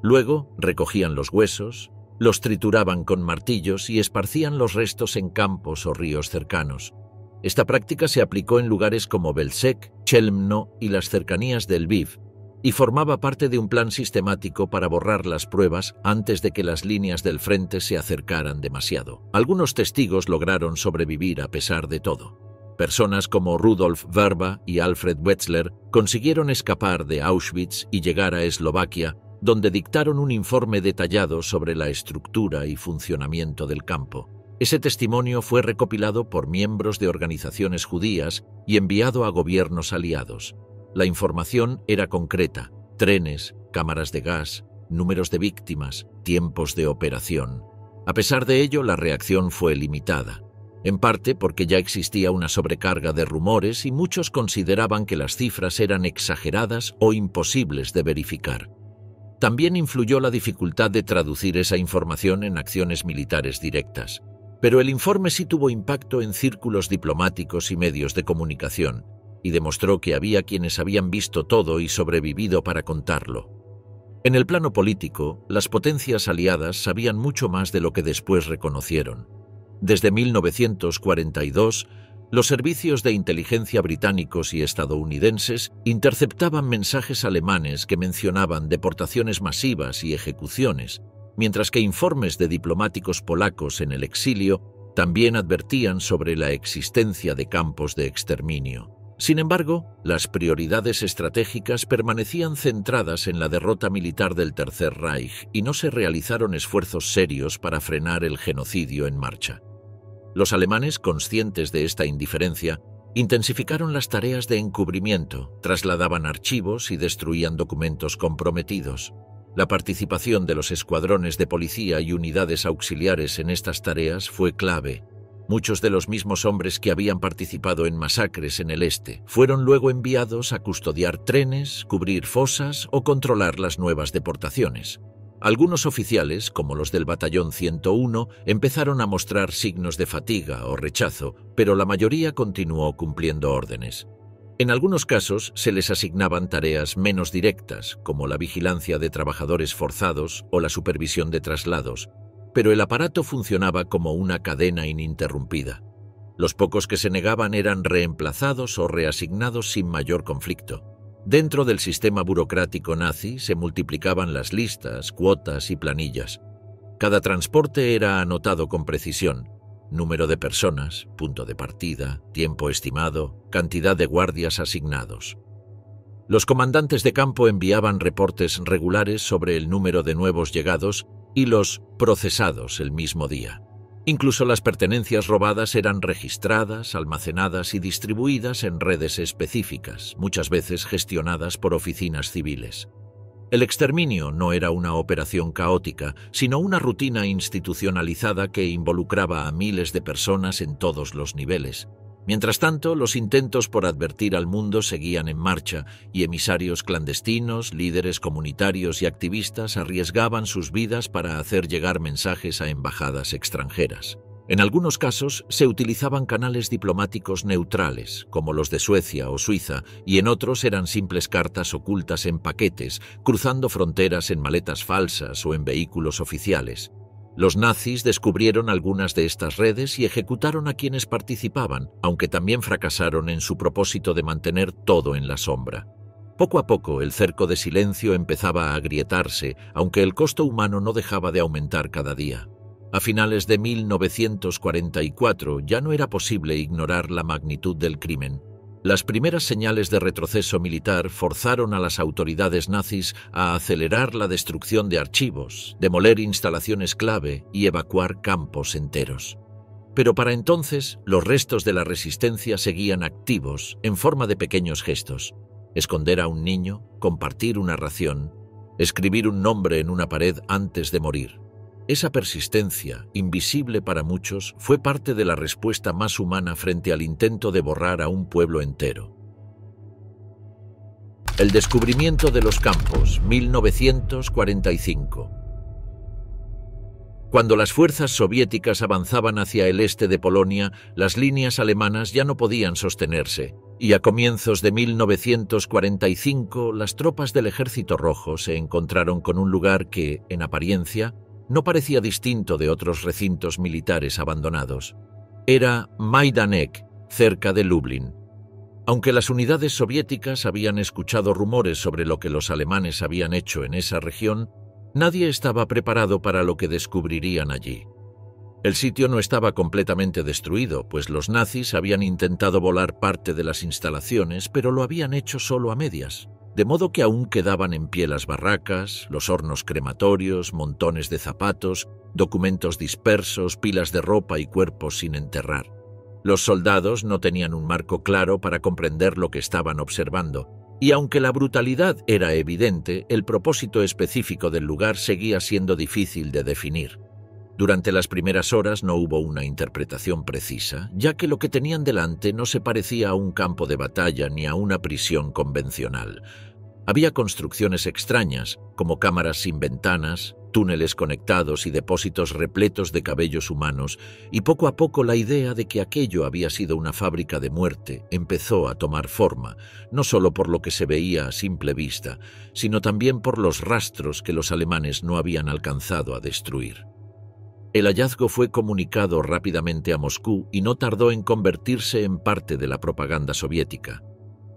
Luego recogían los huesos, los trituraban con martillos y esparcían los restos en campos o ríos cercanos. Esta práctica se aplicó en lugares como Belzec, Chelmno y las cercanías de Lviv, y formaba parte de un plan sistemático para borrar las pruebas antes de que las líneas del frente se acercaran demasiado. Algunos testigos lograron sobrevivir a pesar de todo. Personas como Rudolf Verba y Alfred Wetzler consiguieron escapar de Auschwitz y llegar a Eslovaquia, donde dictaron un informe detallado sobre la estructura y funcionamiento del campo. Ese testimonio fue recopilado por miembros de organizaciones judías y enviado a gobiernos aliados. La información era concreta: trenes, cámaras de gas, números de víctimas, tiempos de operación. A pesar de ello, la reacción fue limitada, en parte porque ya existía una sobrecarga de rumores y muchos consideraban que las cifras eran exageradas o imposibles de verificar. También influyó la dificultad de traducir esa información en acciones militares directas. Pero el informe sí tuvo impacto en círculos diplomáticos y medios de comunicación, y demostró que había quienes habían visto todo y sobrevivido para contarlo. En el plano político, las potencias aliadas sabían mucho más de lo que después reconocieron. Desde 1942, los servicios de inteligencia británicos y estadounidenses interceptaban mensajes alemanes que mencionaban deportaciones masivas y ejecuciones, mientras que informes de diplomáticos polacos en el exilio también advertían sobre la existencia de campos de exterminio. Sin embargo, las prioridades estratégicas permanecían centradas en la derrota militar del Tercer Reich y no se realizaron esfuerzos serios para frenar el genocidio en marcha. Los alemanes, conscientes de esta indiferencia, intensificaron las tareas de encubrimiento, trasladaban archivos y destruían documentos comprometidos. La participación de los escuadrones de policía y unidades auxiliares en estas tareas fue clave. Muchos de los mismos hombres que habían participado en masacres en el este fueron luego enviados a custodiar trenes, cubrir fosas o controlar las nuevas deportaciones. Algunos oficiales, como los del Batallón 101, empezaron a mostrar signos de fatiga o rechazo, pero la mayoría continuó cumpliendo órdenes. En algunos casos se les asignaban tareas menos directas, como la vigilancia de trabajadores forzados o la supervisión de traslados, pero el aparato funcionaba como una cadena ininterrumpida. Los pocos que se negaban eran reemplazados o reasignados sin mayor conflicto. Dentro del sistema burocrático nazi se multiplicaban las listas, cuotas y planillas. Cada transporte era anotado con precisión: número de personas, punto de partida, tiempo estimado, cantidad de guardias asignados. Los comandantes de campo enviaban reportes regulares sobre el número de nuevos llegados y los procesados el mismo día. Incluso las pertenencias robadas eran registradas, almacenadas y distribuidas en redes específicas, muchas veces gestionadas por oficinas civiles. El exterminio no era una operación caótica, sino una rutina institucionalizada que involucraba a miles de personas en todos los niveles. Mientras tanto, los intentos por advertir al mundo seguían en marcha y emisarios clandestinos, líderes comunitarios y activistas arriesgaban sus vidas para hacer llegar mensajes a embajadas extranjeras. En algunos casos se utilizaban canales diplomáticos neutrales, como los de Suecia o Suiza, y en otros eran simples cartas ocultas en paquetes, cruzando fronteras en maletas falsas o en vehículos oficiales. Los nazis descubrieron algunas de estas redes y ejecutaron a quienes participaban, aunque también fracasaron en su propósito de mantener todo en la sombra. Poco a poco el cerco de silencio empezaba a agrietarse, aunque el costo humano no dejaba de aumentar cada día. A finales de 1944 ya no era posible ignorar la magnitud del crimen. Las primeras señales de retroceso militar forzaron a las autoridades nazis a acelerar la destrucción de archivos, demoler instalaciones clave y evacuar campos enteros. Pero para entonces, los restos de la resistencia seguían activos en forma de pequeños gestos. Esconder a un niño, compartir una ración, escribir un nombre en una pared antes de morir. Esa persistencia, invisible para muchos, fue parte de la respuesta más humana frente al intento de borrar a un pueblo entero. El descubrimiento de los campos, 1945. Cuando las fuerzas soviéticas avanzaban hacia el este de Polonia, las líneas alemanas ya no podían sostenerse, y a comienzos de 1945 las tropas del Ejército Rojo se encontraron con un lugar que, en apariencia, no parecía distinto de otros recintos militares abandonados. Era Majdanek, cerca de Lublin. Aunque las unidades soviéticas habían escuchado rumores sobre lo que los alemanes habían hecho en esa región, nadie estaba preparado para lo que descubrirían allí. El sitio no estaba completamente destruido, pues los nazis habían intentado volar parte de las instalaciones, pero lo habían hecho solo a medias. De modo que aún quedaban en pie las barracas, los hornos crematorios, montones de zapatos, documentos dispersos, pilas de ropa y cuerpos sin enterrar. Los soldados no tenían un marco claro para comprender lo que estaban observando, y aunque la brutalidad era evidente, el propósito específico del lugar seguía siendo difícil de definir. Durante las primeras horas no hubo una interpretación precisa, ya que lo que tenían delante no se parecía a un campo de batalla ni a una prisión convencional. Había construcciones extrañas, como cámaras sin ventanas, túneles conectados y depósitos repletos de cabellos humanos, y poco a poco la idea de que aquello había sido una fábrica de muerte empezó a tomar forma, no solo por lo que se veía a simple vista, sino también por los rastros que los alemanes no habían alcanzado a destruir. El hallazgo fue comunicado rápidamente a Moscú y no tardó en convertirse en parte de la propaganda soviética.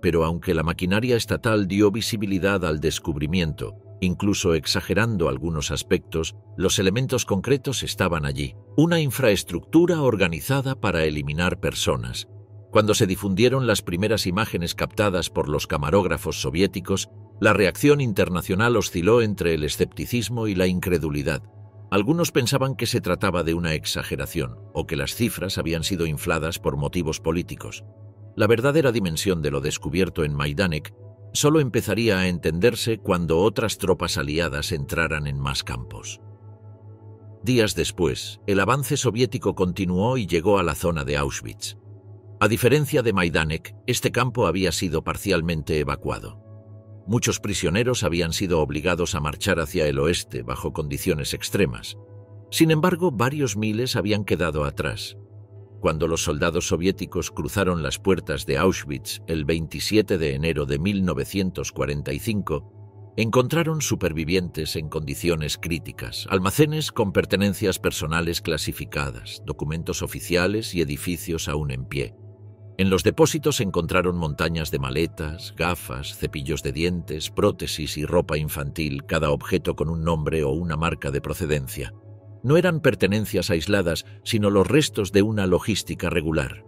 Pero aunque la maquinaria estatal dio visibilidad al descubrimiento, incluso exagerando algunos aspectos, los elementos concretos estaban allí. Una infraestructura organizada para eliminar personas. Cuando se difundieron las primeras imágenes captadas por los camarógrafos soviéticos, la reacción internacional osciló entre el escepticismo y la incredulidad. Algunos pensaban que se trataba de una exageración o que las cifras habían sido infladas por motivos políticos. La verdadera dimensión de lo descubierto en Majdanek solo empezaría a entenderse cuando otras tropas aliadas entraran en más campos. Días después, el avance soviético continuó y llegó a la zona de Auschwitz. A diferencia de Majdanek, este campo había sido parcialmente evacuado. Muchos prisioneros habían sido obligados a marchar hacia el oeste bajo condiciones extremas. Sin embargo, varios miles habían quedado atrás. Cuando los soldados soviéticos cruzaron las puertas de Auschwitz el 27 de enero de 1945, encontraron supervivientes en condiciones críticas, almacenes con pertenencias personales clasificadas, documentos oficiales y edificios aún en pie. En los depósitos encontraron montañas de maletas, gafas, cepillos de dientes, prótesis y ropa infantil, cada objeto con un nombre o una marca de procedencia. No eran pertenencias aisladas, sino los restos de una logística regular.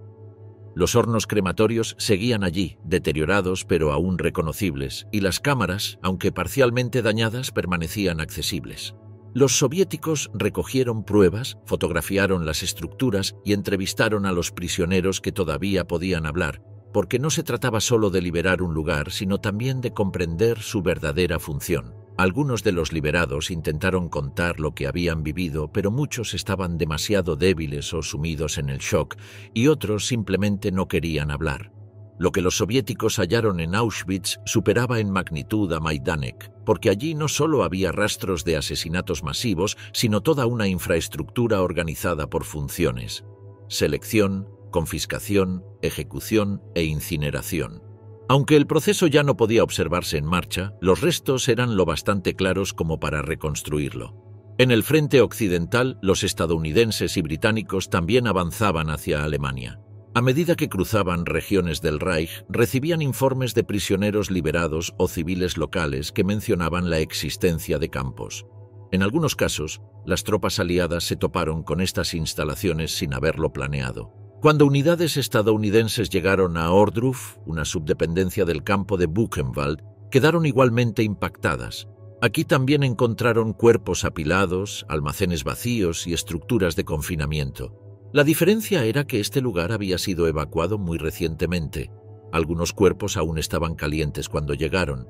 Los hornos crematorios seguían allí, deteriorados pero aún reconocibles, y las cámaras, aunque parcialmente dañadas, permanecían accesibles. Los soviéticos recogieron pruebas, fotografiaron las estructuras y entrevistaron a los prisioneros que todavía podían hablar, porque no se trataba solo de liberar un lugar, sino también de comprender su verdadera función. Algunos de los liberados intentaron contar lo que habían vivido, pero muchos estaban demasiado débiles o sumidos en el shock, y otros simplemente no querían hablar. Lo que los soviéticos hallaron en Auschwitz superaba en magnitud a Majdanek, porque allí no solo había rastros de asesinatos masivos, sino toda una infraestructura organizada por funciones: selección, confiscación, ejecución e incineración. Aunque el proceso ya no podía observarse en marcha, los restos eran lo bastante claros como para reconstruirlo. En el frente occidental, los estadounidenses y británicos también avanzaban hacia Alemania. A medida que cruzaban regiones del Reich, recibían informes de prisioneros liberados o civiles locales que mencionaban la existencia de campos. En algunos casos, las tropas aliadas se toparon con estas instalaciones sin haberlo planeado. Cuando unidades estadounidenses llegaron a Ohrdruf, una subdependencia del campo de Buchenwald, quedaron igualmente impactadas. Aquí también encontraron cuerpos apilados, almacenes vacíos y estructuras de confinamiento. La diferencia era que este lugar había sido evacuado muy recientemente. Algunos cuerpos aún estaban calientes cuando llegaron.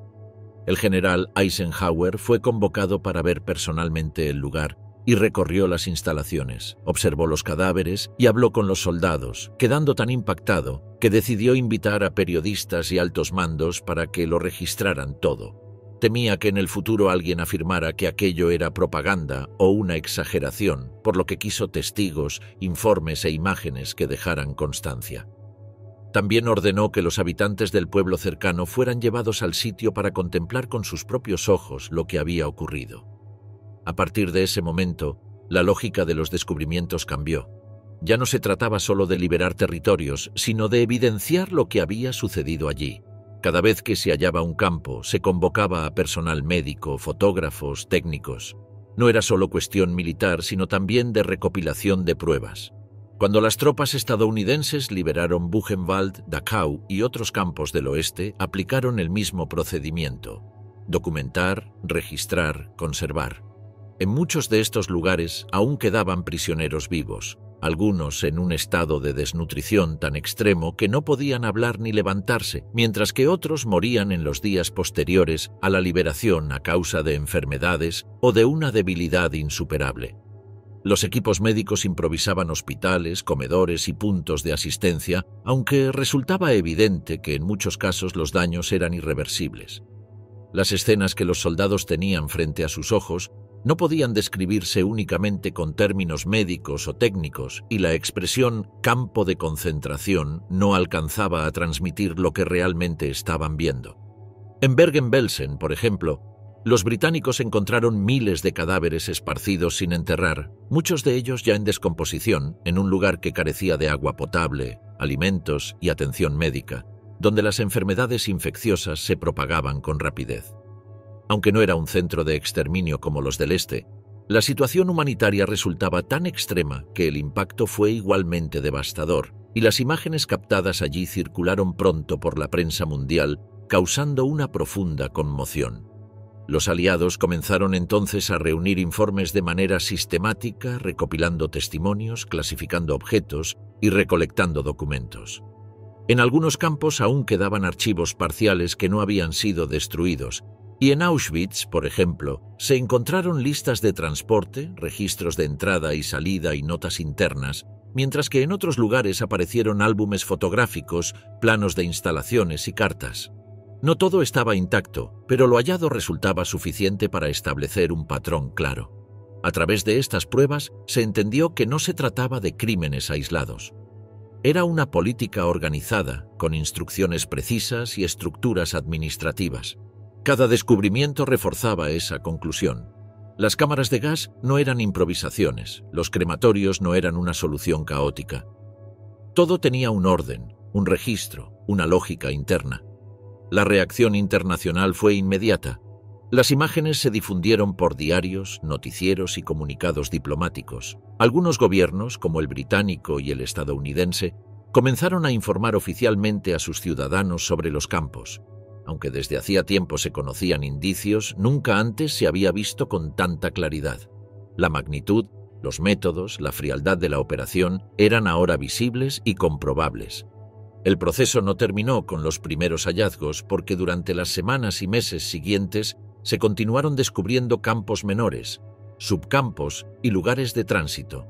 El general Eisenhower fue convocado para ver personalmente el lugar y recorrió las instalaciones, observó los cadáveres y habló con los soldados, quedando tan impactado que decidió invitar a periodistas y altos mandos para que lo registraran todo. Temía que en el futuro alguien afirmara que aquello era propaganda o una exageración, por lo que quiso testigos, informes e imágenes que dejaran constancia. También ordenó que los habitantes del pueblo cercano fueran llevados al sitio para contemplar con sus propios ojos lo que había ocurrido. A partir de ese momento, la lógica de los descubrimientos cambió. Ya no se trataba solo de liberar territorios, sino de evidenciar lo que había sucedido allí. Cada vez que se hallaba un campo, se convocaba a personal médico, fotógrafos, técnicos. No era solo cuestión militar, sino también de recopilación de pruebas. Cuando las tropas estadounidenses liberaron Buchenwald, Dachau y otros campos del oeste, aplicaron el mismo procedimiento: documentar, registrar, conservar. En muchos de estos lugares aún quedaban prisioneros vivos, algunos en un estado de desnutrición tan extremo que no podían hablar ni levantarse, mientras que otros morían en los días posteriores a la liberación a causa de enfermedades o de una debilidad insuperable. Los equipos médicos improvisaban hospitales, comedores y puntos de asistencia, aunque resultaba evidente que en muchos casos los daños eran irreversibles. Las escenas que los soldados tenían frente a sus ojos no podían describirse únicamente con términos médicos o técnicos, y la expresión campo de concentración no alcanzaba a transmitir lo que realmente estaban viendo. En Bergen-Belsen, por ejemplo, los británicos encontraron miles de cadáveres esparcidos sin enterrar, muchos de ellos ya en descomposición, en un lugar que carecía de agua potable, alimentos y atención médica, donde las enfermedades infecciosas se propagaban con rapidez. Aunque no era un centro de exterminio como los del este, la situación humanitaria resultaba tan extrema que el impacto fue igualmente devastador, y las imágenes captadas allí circularon pronto por la prensa mundial, causando una profunda conmoción. Los aliados comenzaron entonces a reunir informes de manera sistemática, recopilando testimonios, clasificando objetos y recolectando documentos. En algunos campos aún quedaban archivos parciales que no habían sido destruidos, y en Auschwitz, por ejemplo, se encontraron listas de transporte, registros de entrada y salida y notas internas, mientras que en otros lugares aparecieron álbumes fotográficos, planos de instalaciones y cartas. No todo estaba intacto, pero lo hallado resultaba suficiente para establecer un patrón claro. A través de estas pruebas se entendió que no se trataba de crímenes aislados. Era una política organizada, con instrucciones precisas y estructuras administrativas. Cada descubrimiento reforzaba esa conclusión. Las cámaras de gas no eran improvisaciones, los crematorios no eran una solución caótica. Todo tenía un orden, un registro, una lógica interna. La reacción internacional fue inmediata. Las imágenes se difundieron por diarios, noticieros y comunicados diplomáticos. Algunos gobiernos, como el británico y el estadounidense, comenzaron a informar oficialmente a sus ciudadanos sobre los campos. Aunque desde hacía tiempo se conocían indicios, nunca antes se había visto con tanta claridad. La magnitud, los métodos, la frialdad de la operación eran ahora visibles y comprobables. El proceso no terminó con los primeros hallazgos porque durante las semanas y meses siguientes se continuaron descubriendo campos menores, subcampos y lugares de tránsito,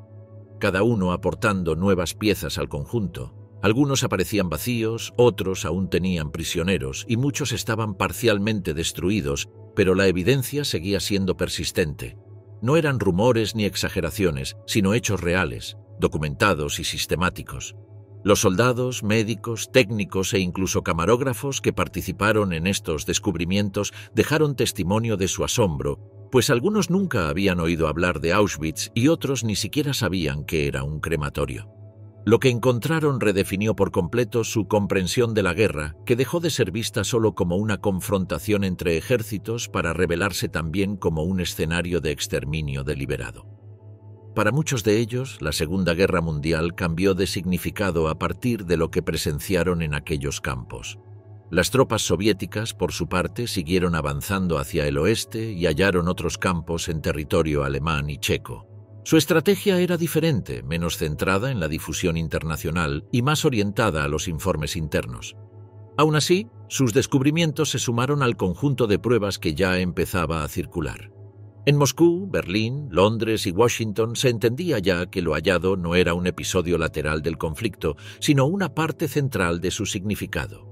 cada uno aportando nuevas piezas al conjunto. Algunos aparecían vacíos, otros aún tenían prisioneros y muchos estaban parcialmente destruidos, pero la evidencia seguía siendo persistente. No eran rumores ni exageraciones, sino hechos reales, documentados y sistemáticos. Los soldados, médicos, técnicos e incluso camarógrafos que participaron en estos descubrimientos dejaron testimonio de su asombro, pues algunos nunca habían oído hablar de Auschwitz y otros ni siquiera sabían que era un crematorio. Lo que encontraron redefinió por completo su comprensión de la guerra, que dejó de ser vista solo como una confrontación entre ejércitos para revelarse también como un escenario de exterminio deliberado. Para muchos de ellos, la Segunda Guerra Mundial cambió de significado a partir de lo que presenciaron en aquellos campos. Las tropas soviéticas, por su parte, siguieron avanzando hacia el oeste y hallaron otros campos en territorio alemán y checo. Su estrategia era diferente, menos centrada en la difusión internacional y más orientada a los informes internos. Aún así, sus descubrimientos se sumaron al conjunto de pruebas que ya empezaba a circular. En Moscú, Berlín, Londres y Washington se entendía ya que lo hallado no era un episodio lateral del conflicto, sino una parte central de su significado.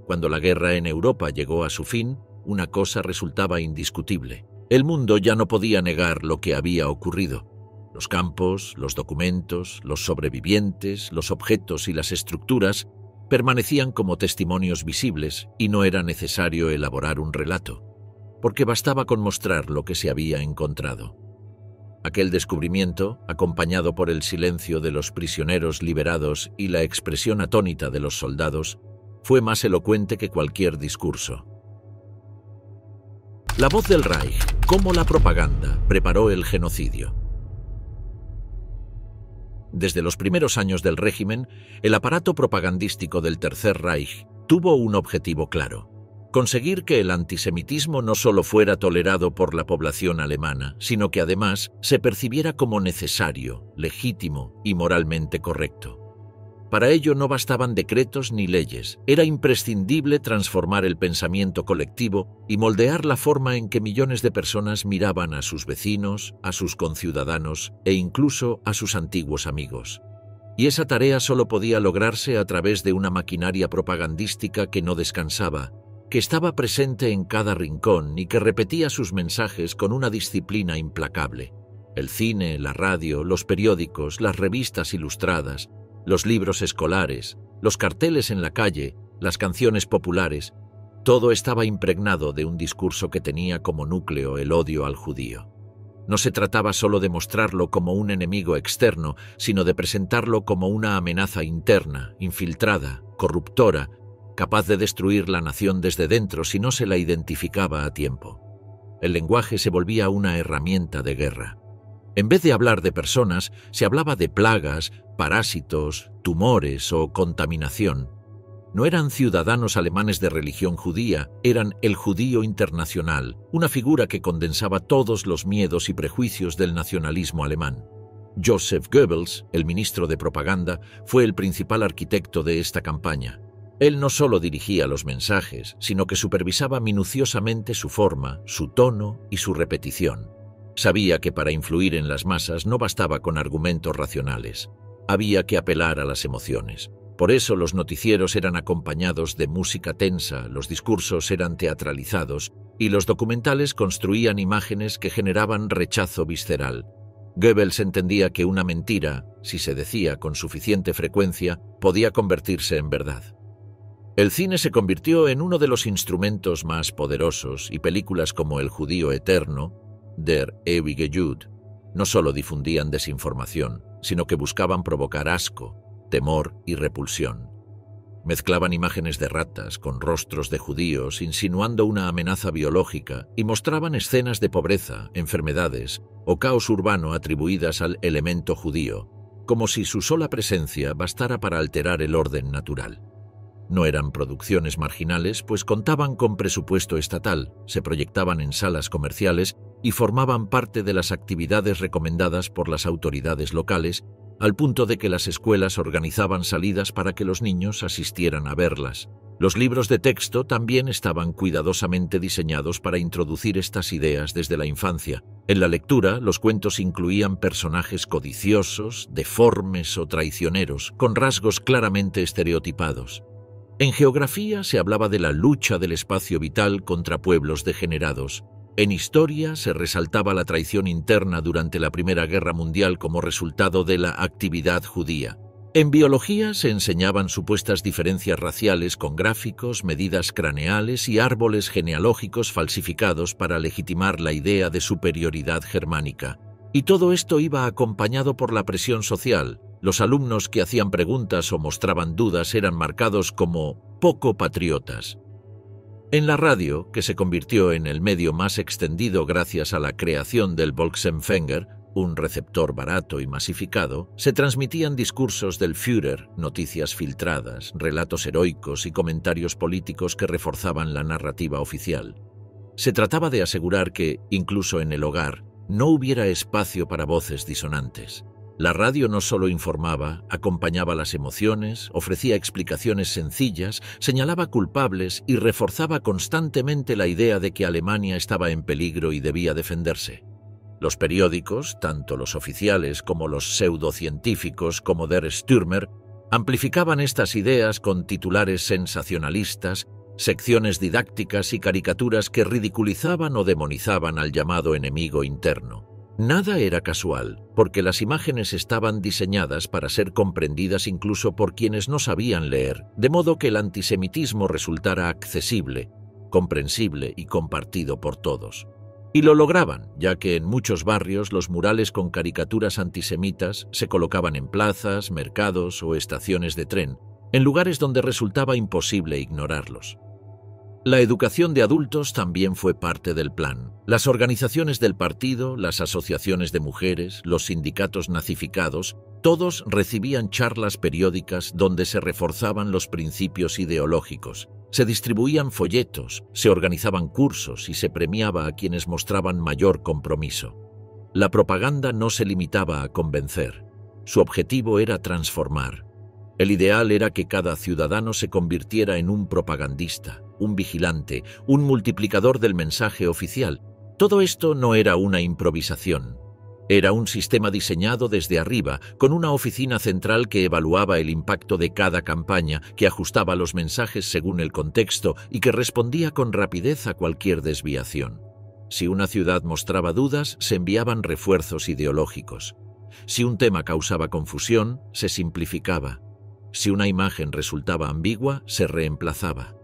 Cuando la guerra en Europa llegó a su fin, una cosa resultaba indiscutible. El mundo ya no podía negar lo que había ocurrido. Los campos, los documentos, los sobrevivientes, los objetos y las estructuras permanecían como testimonios visibles y no era necesario elaborar un relato, porque bastaba con mostrar lo que se había encontrado. Aquel descubrimiento, acompañado por el silencio de los prisioneros liberados y la expresión atónita de los soldados, fue más elocuente que cualquier discurso. La voz del Reich, cómo la propaganda preparó el genocidio. Desde los primeros años del régimen, el aparato propagandístico del Tercer Reich tuvo un objetivo claro: conseguir que el antisemitismo no solo fuera tolerado por la población alemana, sino que además se percibiera como necesario, legítimo y moralmente correcto. Para ello no bastaban decretos ni leyes, era imprescindible transformar el pensamiento colectivo y moldear la forma en que millones de personas miraban a sus vecinos, a sus conciudadanos e incluso a sus antiguos amigos. Y esa tarea solo podía lograrse a través de una maquinaria propagandística que no descansaba, que estaba presente en cada rincón y que repetía sus mensajes con una disciplina implacable. El cine, la radio, los periódicos, las revistas ilustradas, los libros escolares, los carteles en la calle, las canciones populares, todo estaba impregnado de un discurso que tenía como núcleo el odio al judío. No se trataba solo de mostrarlo como un enemigo externo, sino de presentarlo como una amenaza interna, infiltrada, corruptora, capaz de destruir la nación desde dentro si no se la identificaba a tiempo. El lenguaje se volvía una herramienta de guerra. En vez de hablar de personas, se hablaba de plagas, parásitos, tumores o contaminación. No eran ciudadanos alemanes de religión judía, eran el judío internacional, una figura que condensaba todos los miedos y prejuicios del nacionalismo alemán. Joseph Goebbels, el ministro de propaganda, fue el principal arquitecto de esta campaña. Él no solo dirigía los mensajes, sino que supervisaba minuciosamente su forma, su tono y su repetición. Sabía que para influir en las masas no bastaba con argumentos racionales. Había que apelar a las emociones. Por eso los noticieros eran acompañados de música tensa, los discursos eran teatralizados y los documentales construían imágenes que generaban rechazo visceral. Goebbels entendía que una mentira, si se decía con suficiente frecuencia, podía convertirse en verdad. El cine se convirtió en uno de los instrumentos más poderosos y películas como El judío eterno, Der ewige Jude, no solo difundían desinformación, sino que buscaban provocar asco, temor y repulsión. Mezclaban imágenes de ratas con rostros de judíos, insinuando una amenaza biológica, y mostraban escenas de pobreza, enfermedades o caos urbano atribuidas al elemento judío, como si su sola presencia bastara para alterar el orden natural. No eran producciones marginales, pues contaban con presupuesto estatal, se proyectaban en salas comerciales y formaban parte de las actividades recomendadas por las autoridades locales, al punto de que las escuelas organizaban salidas para que los niños asistieran a verlas. Los libros de texto también estaban cuidadosamente diseñados para introducir estas ideas desde la infancia. En la lectura, los cuentos incluían personajes codiciosos, deformes o traicioneros, con rasgos claramente estereotipados. En geografía se hablaba de la lucha del espacio vital contra pueblos degenerados. En historia se resaltaba la traición interna durante la Primera Guerra Mundial como resultado de la actividad judía. En biología se enseñaban supuestas diferencias raciales con gráficos, medidas craneales y árboles genealógicos falsificados para legitimar la idea de superioridad germánica. Y todo esto iba acompañado por la presión social. Los alumnos que hacían preguntas o mostraban dudas eran marcados como poco patriotas. En la radio, que se convirtió en el medio más extendido gracias a la creación del Volksempfänger, un receptor barato y masificado, se transmitían discursos del Führer, noticias filtradas, relatos heroicos y comentarios políticos que reforzaban la narrativa oficial. Se trataba de asegurar que, incluso en el hogar, no hubiera espacio para voces disonantes. La radio no solo informaba, acompañaba las emociones, ofrecía explicaciones sencillas, señalaba culpables y reforzaba constantemente la idea de que Alemania estaba en peligro y debía defenderse. Los periódicos, tanto los oficiales como los pseudocientíficos como Der Stürmer, amplificaban estas ideas con titulares sensacionalistas, secciones didácticas y caricaturas que ridiculizaban o demonizaban al llamado enemigo interno. Nada era casual, porque las imágenes estaban diseñadas para ser comprendidas incluso por quienes no sabían leer, de modo que el antisemitismo resultara accesible, comprensible y compartido por todos. Y lo lograban, ya que en muchos barrios los murales con caricaturas antisemitas se colocaban en plazas, mercados o estaciones de tren, en lugares donde resultaba imposible ignorarlos. La educación de adultos también fue parte del plan. Las organizaciones del partido, las asociaciones de mujeres, los sindicatos nazificados, todos recibían charlas periódicas donde se reforzaban los principios ideológicos. Se distribuían folletos, se organizaban cursos y se premiaba a quienes mostraban mayor compromiso. La propaganda no se limitaba a convencer. Su objetivo era transformar. El ideal era que cada ciudadano se convirtiera en un propagandista, un vigilante, un multiplicador del mensaje oficial. Todo esto no era una improvisación. Era un sistema diseñado desde arriba, con una oficina central que evaluaba el impacto de cada campaña, que ajustaba los mensajes según el contexto y que respondía con rapidez a cualquier desviación. Si una ciudad mostraba dudas, se enviaban refuerzos ideológicos. Si un tema causaba confusión, se simplificaba. Si una imagen resultaba ambigua, se reemplazaba.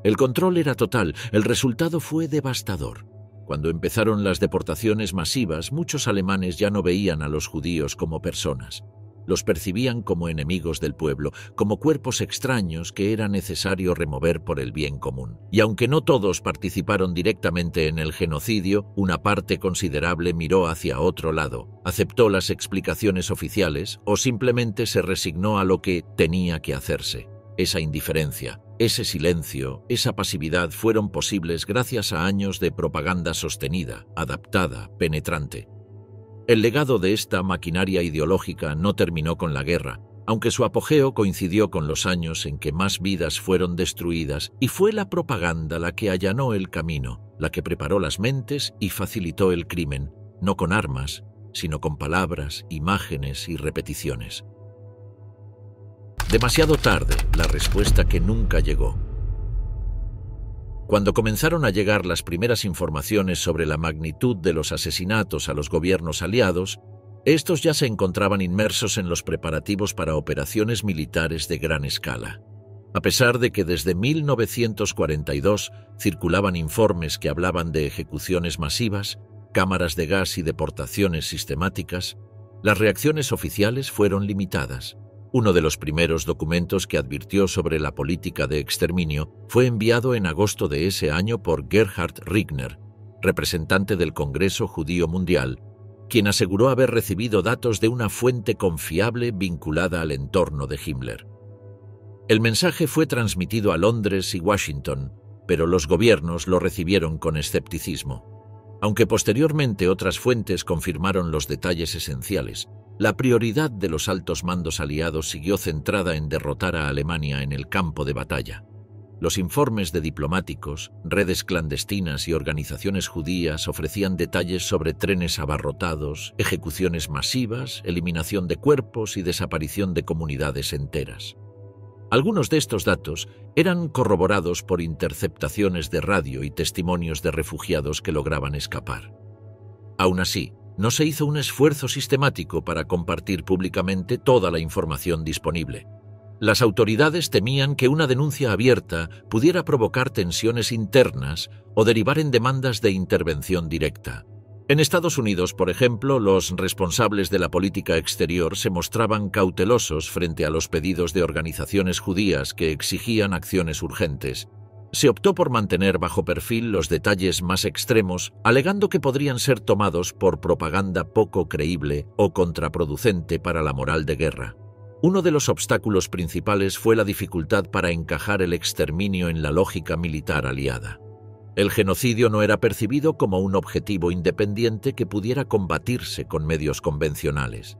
El control era total, el resultado fue devastador. Cuando empezaron las deportaciones masivas, muchos alemanes ya no veían a los judíos como personas. Los percibían como enemigos del pueblo, como cuerpos extraños que era necesario remover por el bien común. Y aunque no todos participaron directamente en el genocidio, una parte considerable miró hacia otro lado, aceptó las explicaciones oficiales o simplemente se resignó a lo que tenía que hacerse. Esa indiferencia, ese silencio, esa pasividad fueron posibles gracias a años de propaganda sostenida, adaptada, penetrante. El legado de esta maquinaria ideológica no terminó con la guerra, aunque su apogeo coincidió con los años en que más vidas fueron destruidas, y fue la propaganda la que allanó el camino, la que preparó las mentes y facilitó el crimen, no con armas, sino con palabras, imágenes y repeticiones. Demasiado tarde, la respuesta que nunca llegó. Cuando comenzaron a llegar las primeras informaciones sobre la magnitud de los asesinatos a los gobiernos aliados, estos ya se encontraban inmersos en los preparativos para operaciones militares de gran escala. A pesar de que desde 1942 circulaban informes que hablaban de ejecuciones masivas, cámaras de gas y deportaciones sistemáticas, las reacciones oficiales fueron limitadas. Uno de los primeros documentos que advirtió sobre la política de exterminio fue enviado en agosto de ese año por Gerhard Riegner, representante del Congreso Judío Mundial, quien aseguró haber recibido datos de una fuente confiable vinculada al entorno de Himmler. El mensaje fue transmitido a Londres y Washington, pero los gobiernos lo recibieron con escepticismo. Aunque posteriormente otras fuentes confirmaron los detalles esenciales, la prioridad de los altos mandos aliados siguió centrada en derrotar a Alemania en el campo de batalla. Los informes de diplomáticos, redes clandestinas y organizaciones judías ofrecían detalles sobre trenes abarrotados, ejecuciones masivas, eliminación de cuerpos y desaparición de comunidades enteras. Algunos de estos datos eran corroborados por interceptaciones de radio y testimonios de refugiados que lograban escapar. Aún así, no se hizo un esfuerzo sistemático para compartir públicamente toda la información disponible. Las autoridades temían que una denuncia abierta pudiera provocar tensiones internas o derivar en demandas de intervención directa. En Estados Unidos, por ejemplo, los responsables de la política exterior se mostraban cautelosos frente a los pedidos de organizaciones judías que exigían acciones urgentes. Se optó por mantener bajo perfil los detalles más extremos, alegando que podrían ser tomados por propaganda poco creíble o contraproducente para la moral de guerra. Uno de los obstáculos principales fue la dificultad para encajar el exterminio en la lógica militar aliada. El genocidio no era percibido como un objetivo independiente que pudiera combatirse con medios convencionales.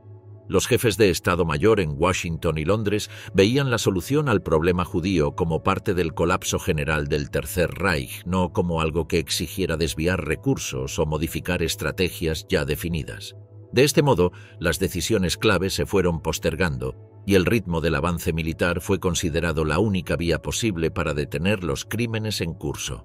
Los jefes de Estado Mayor en Washington y Londres veían la solución al problema judío como parte del colapso general del Tercer Reich, no como algo que exigiera desviar recursos o modificar estrategias ya definidas. De este modo, las decisiones clave se fueron postergando y el ritmo del avance militar fue considerado la única vía posible para detener los crímenes en curso.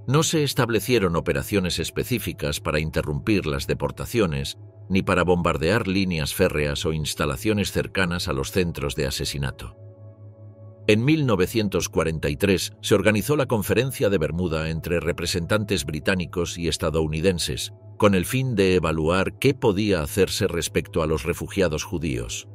No se establecieron operaciones específicas para interrumpir las deportaciones ni para bombardear líneas férreas o instalaciones cercanas a los centros de asesinato. En 1943 se organizó la Conferencia de Bermuda entre representantes británicos y estadounidenses, con el fin de evaluar qué podía hacerse respecto a los refugiados judíos.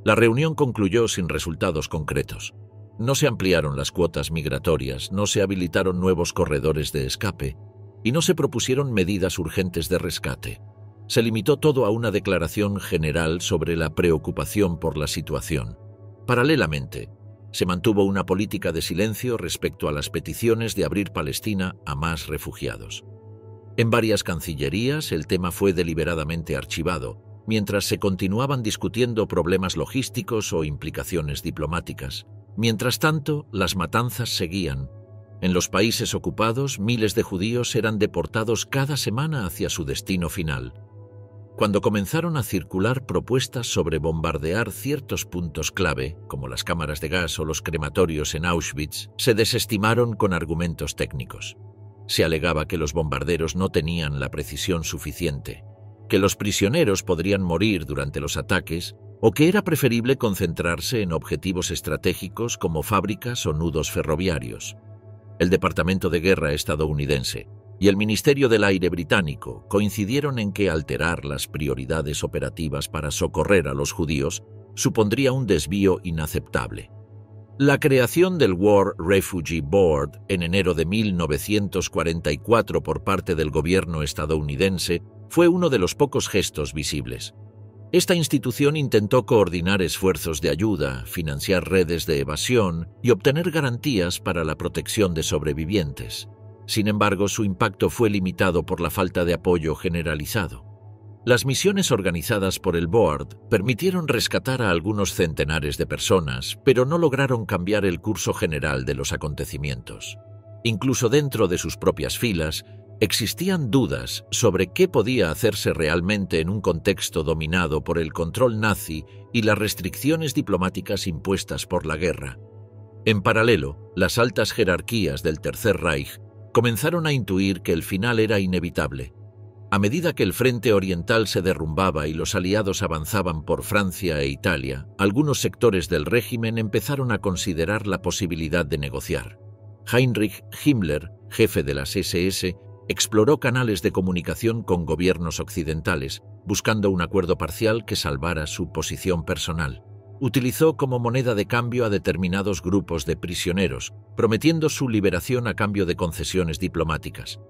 La reunión concluyó sin resultados concretos. No se ampliaron las cuotas migratorias, no se habilitaron nuevos corredores de escape y no se propusieron medidas urgentes de rescate. Se limitó todo a una declaración general sobre la preocupación por la situación. Paralelamente, se mantuvo una política de silencio respecto a las peticiones de abrir Palestina a más refugiados. En varias cancillerías el tema fue deliberadamente archivado, mientras se continuaban discutiendo problemas logísticos o implicaciones diplomáticas. Mientras tanto, las matanzas seguían. En los países ocupados, miles de judíos eran deportados cada semana hacia su destino final. Cuando comenzaron a circular propuestas sobre bombardear ciertos puntos clave, como las cámaras de gas o los crematorios en Auschwitz, se desestimaron con argumentos técnicos. Se alegaba que los bombarderos no tenían la precisión suficiente, que los prisioneros podrían morir durante los ataques o que era preferible concentrarse en objetivos estratégicos como fábricas o nudos ferroviarios. El Departamento de Guerra estadounidense y el Ministerio del Aire británico coincidieron en que alterar las prioridades operativas para socorrer a los judíos supondría un desvío inaceptable. La creación del War Refugee Board en enero de 1944 por parte del gobierno estadounidense fue uno de los pocos gestos visibles. Esta institución intentó coordinar esfuerzos de ayuda, financiar redes de evasión y obtener garantías para la protección de sobrevivientes. Sin embargo, su impacto fue limitado por la falta de apoyo generalizado. Las misiones organizadas por el Board permitieron rescatar a algunos centenares de personas, pero no lograron cambiar el curso general de los acontecimientos. Incluso dentro de sus propias filas, existían dudas sobre qué podía hacerse realmente en un contexto dominado por el control nazi y las restricciones diplomáticas impuestas por la guerra. En paralelo, las altas jerarquías del Tercer Reich comenzaron a intuir que el final era inevitable. A medida que el frente oriental se derrumbaba y los aliados avanzaban por Francia e Italia, algunos sectores del régimen empezaron a considerar la posibilidad de negociar. Heinrich Himmler, jefe de las SS, exploró canales de comunicación con gobiernos occidentales, buscando un acuerdo parcial que salvara su posición personal. Utilizó como moneda de cambio a determinados grupos de prisioneros, prometiendo su liberación a cambio de concesiones diplomáticas.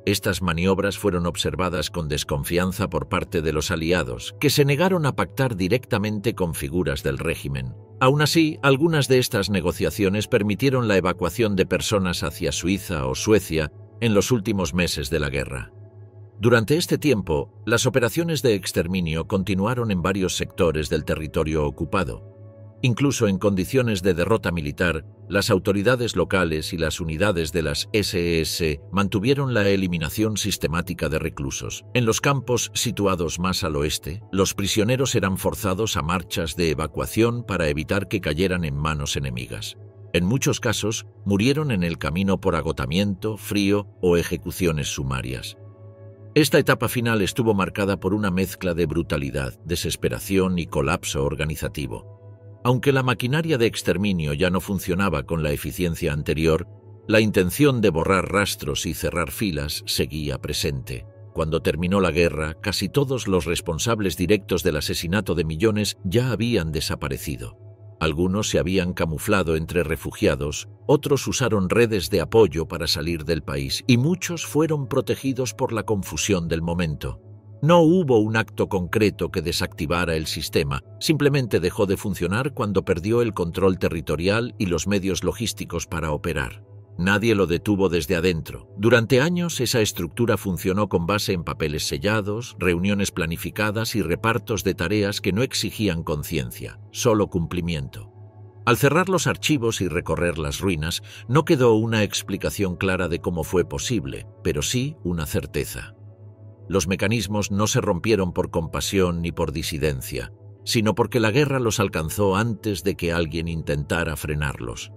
Estas maniobras fueron observadas con desconfianza por parte de los aliados, que se negaron a pactar directamente con figuras del régimen. Aún así, algunas de estas negociaciones permitieron la evacuación de personas hacia Suiza o Suecia en los últimos meses de la guerra. Durante este tiempo, las operaciones de exterminio continuaron en varios sectores del territorio ocupado. Incluso en condiciones de derrota militar, las autoridades locales y las unidades de las SS mantuvieron la eliminación sistemática de reclusos. En los campos situados más al oeste, los prisioneros eran forzados a marchas de evacuación para evitar que cayeran en manos enemigas. En muchos casos, murieron en el camino por agotamiento, frío o ejecuciones sumarias. Esta etapa final estuvo marcada por una mezcla de brutalidad, desesperación y colapso organizativo. Aunque la maquinaria de exterminio ya no funcionaba con la eficiencia anterior, la intención de borrar rastros y cerrar filas seguía presente. Cuando terminó la guerra, casi todos los responsables directos del asesinato de millones ya habían desaparecido. Algunos se habían camuflado entre refugiados, otros usaron redes de apoyo para salir del país y muchos fueron protegidos por la confusión del momento. No hubo un acto concreto que desactivara el sistema, simplemente dejó de funcionar cuando perdió el control territorial y los medios logísticos para operar. Nadie lo detuvo desde adentro. Durante años esa estructura funcionó con base en papeles sellados, reuniones planificadas y repartos de tareas que no exigían conciencia, solo cumplimiento. Al cerrar los archivos y recorrer las ruinas, no quedó una explicación clara de cómo fue posible, pero sí una certeza. Los mecanismos no se rompieron por compasión ni por disidencia, sino porque la guerra los alcanzó antes de que alguien intentara frenarlos.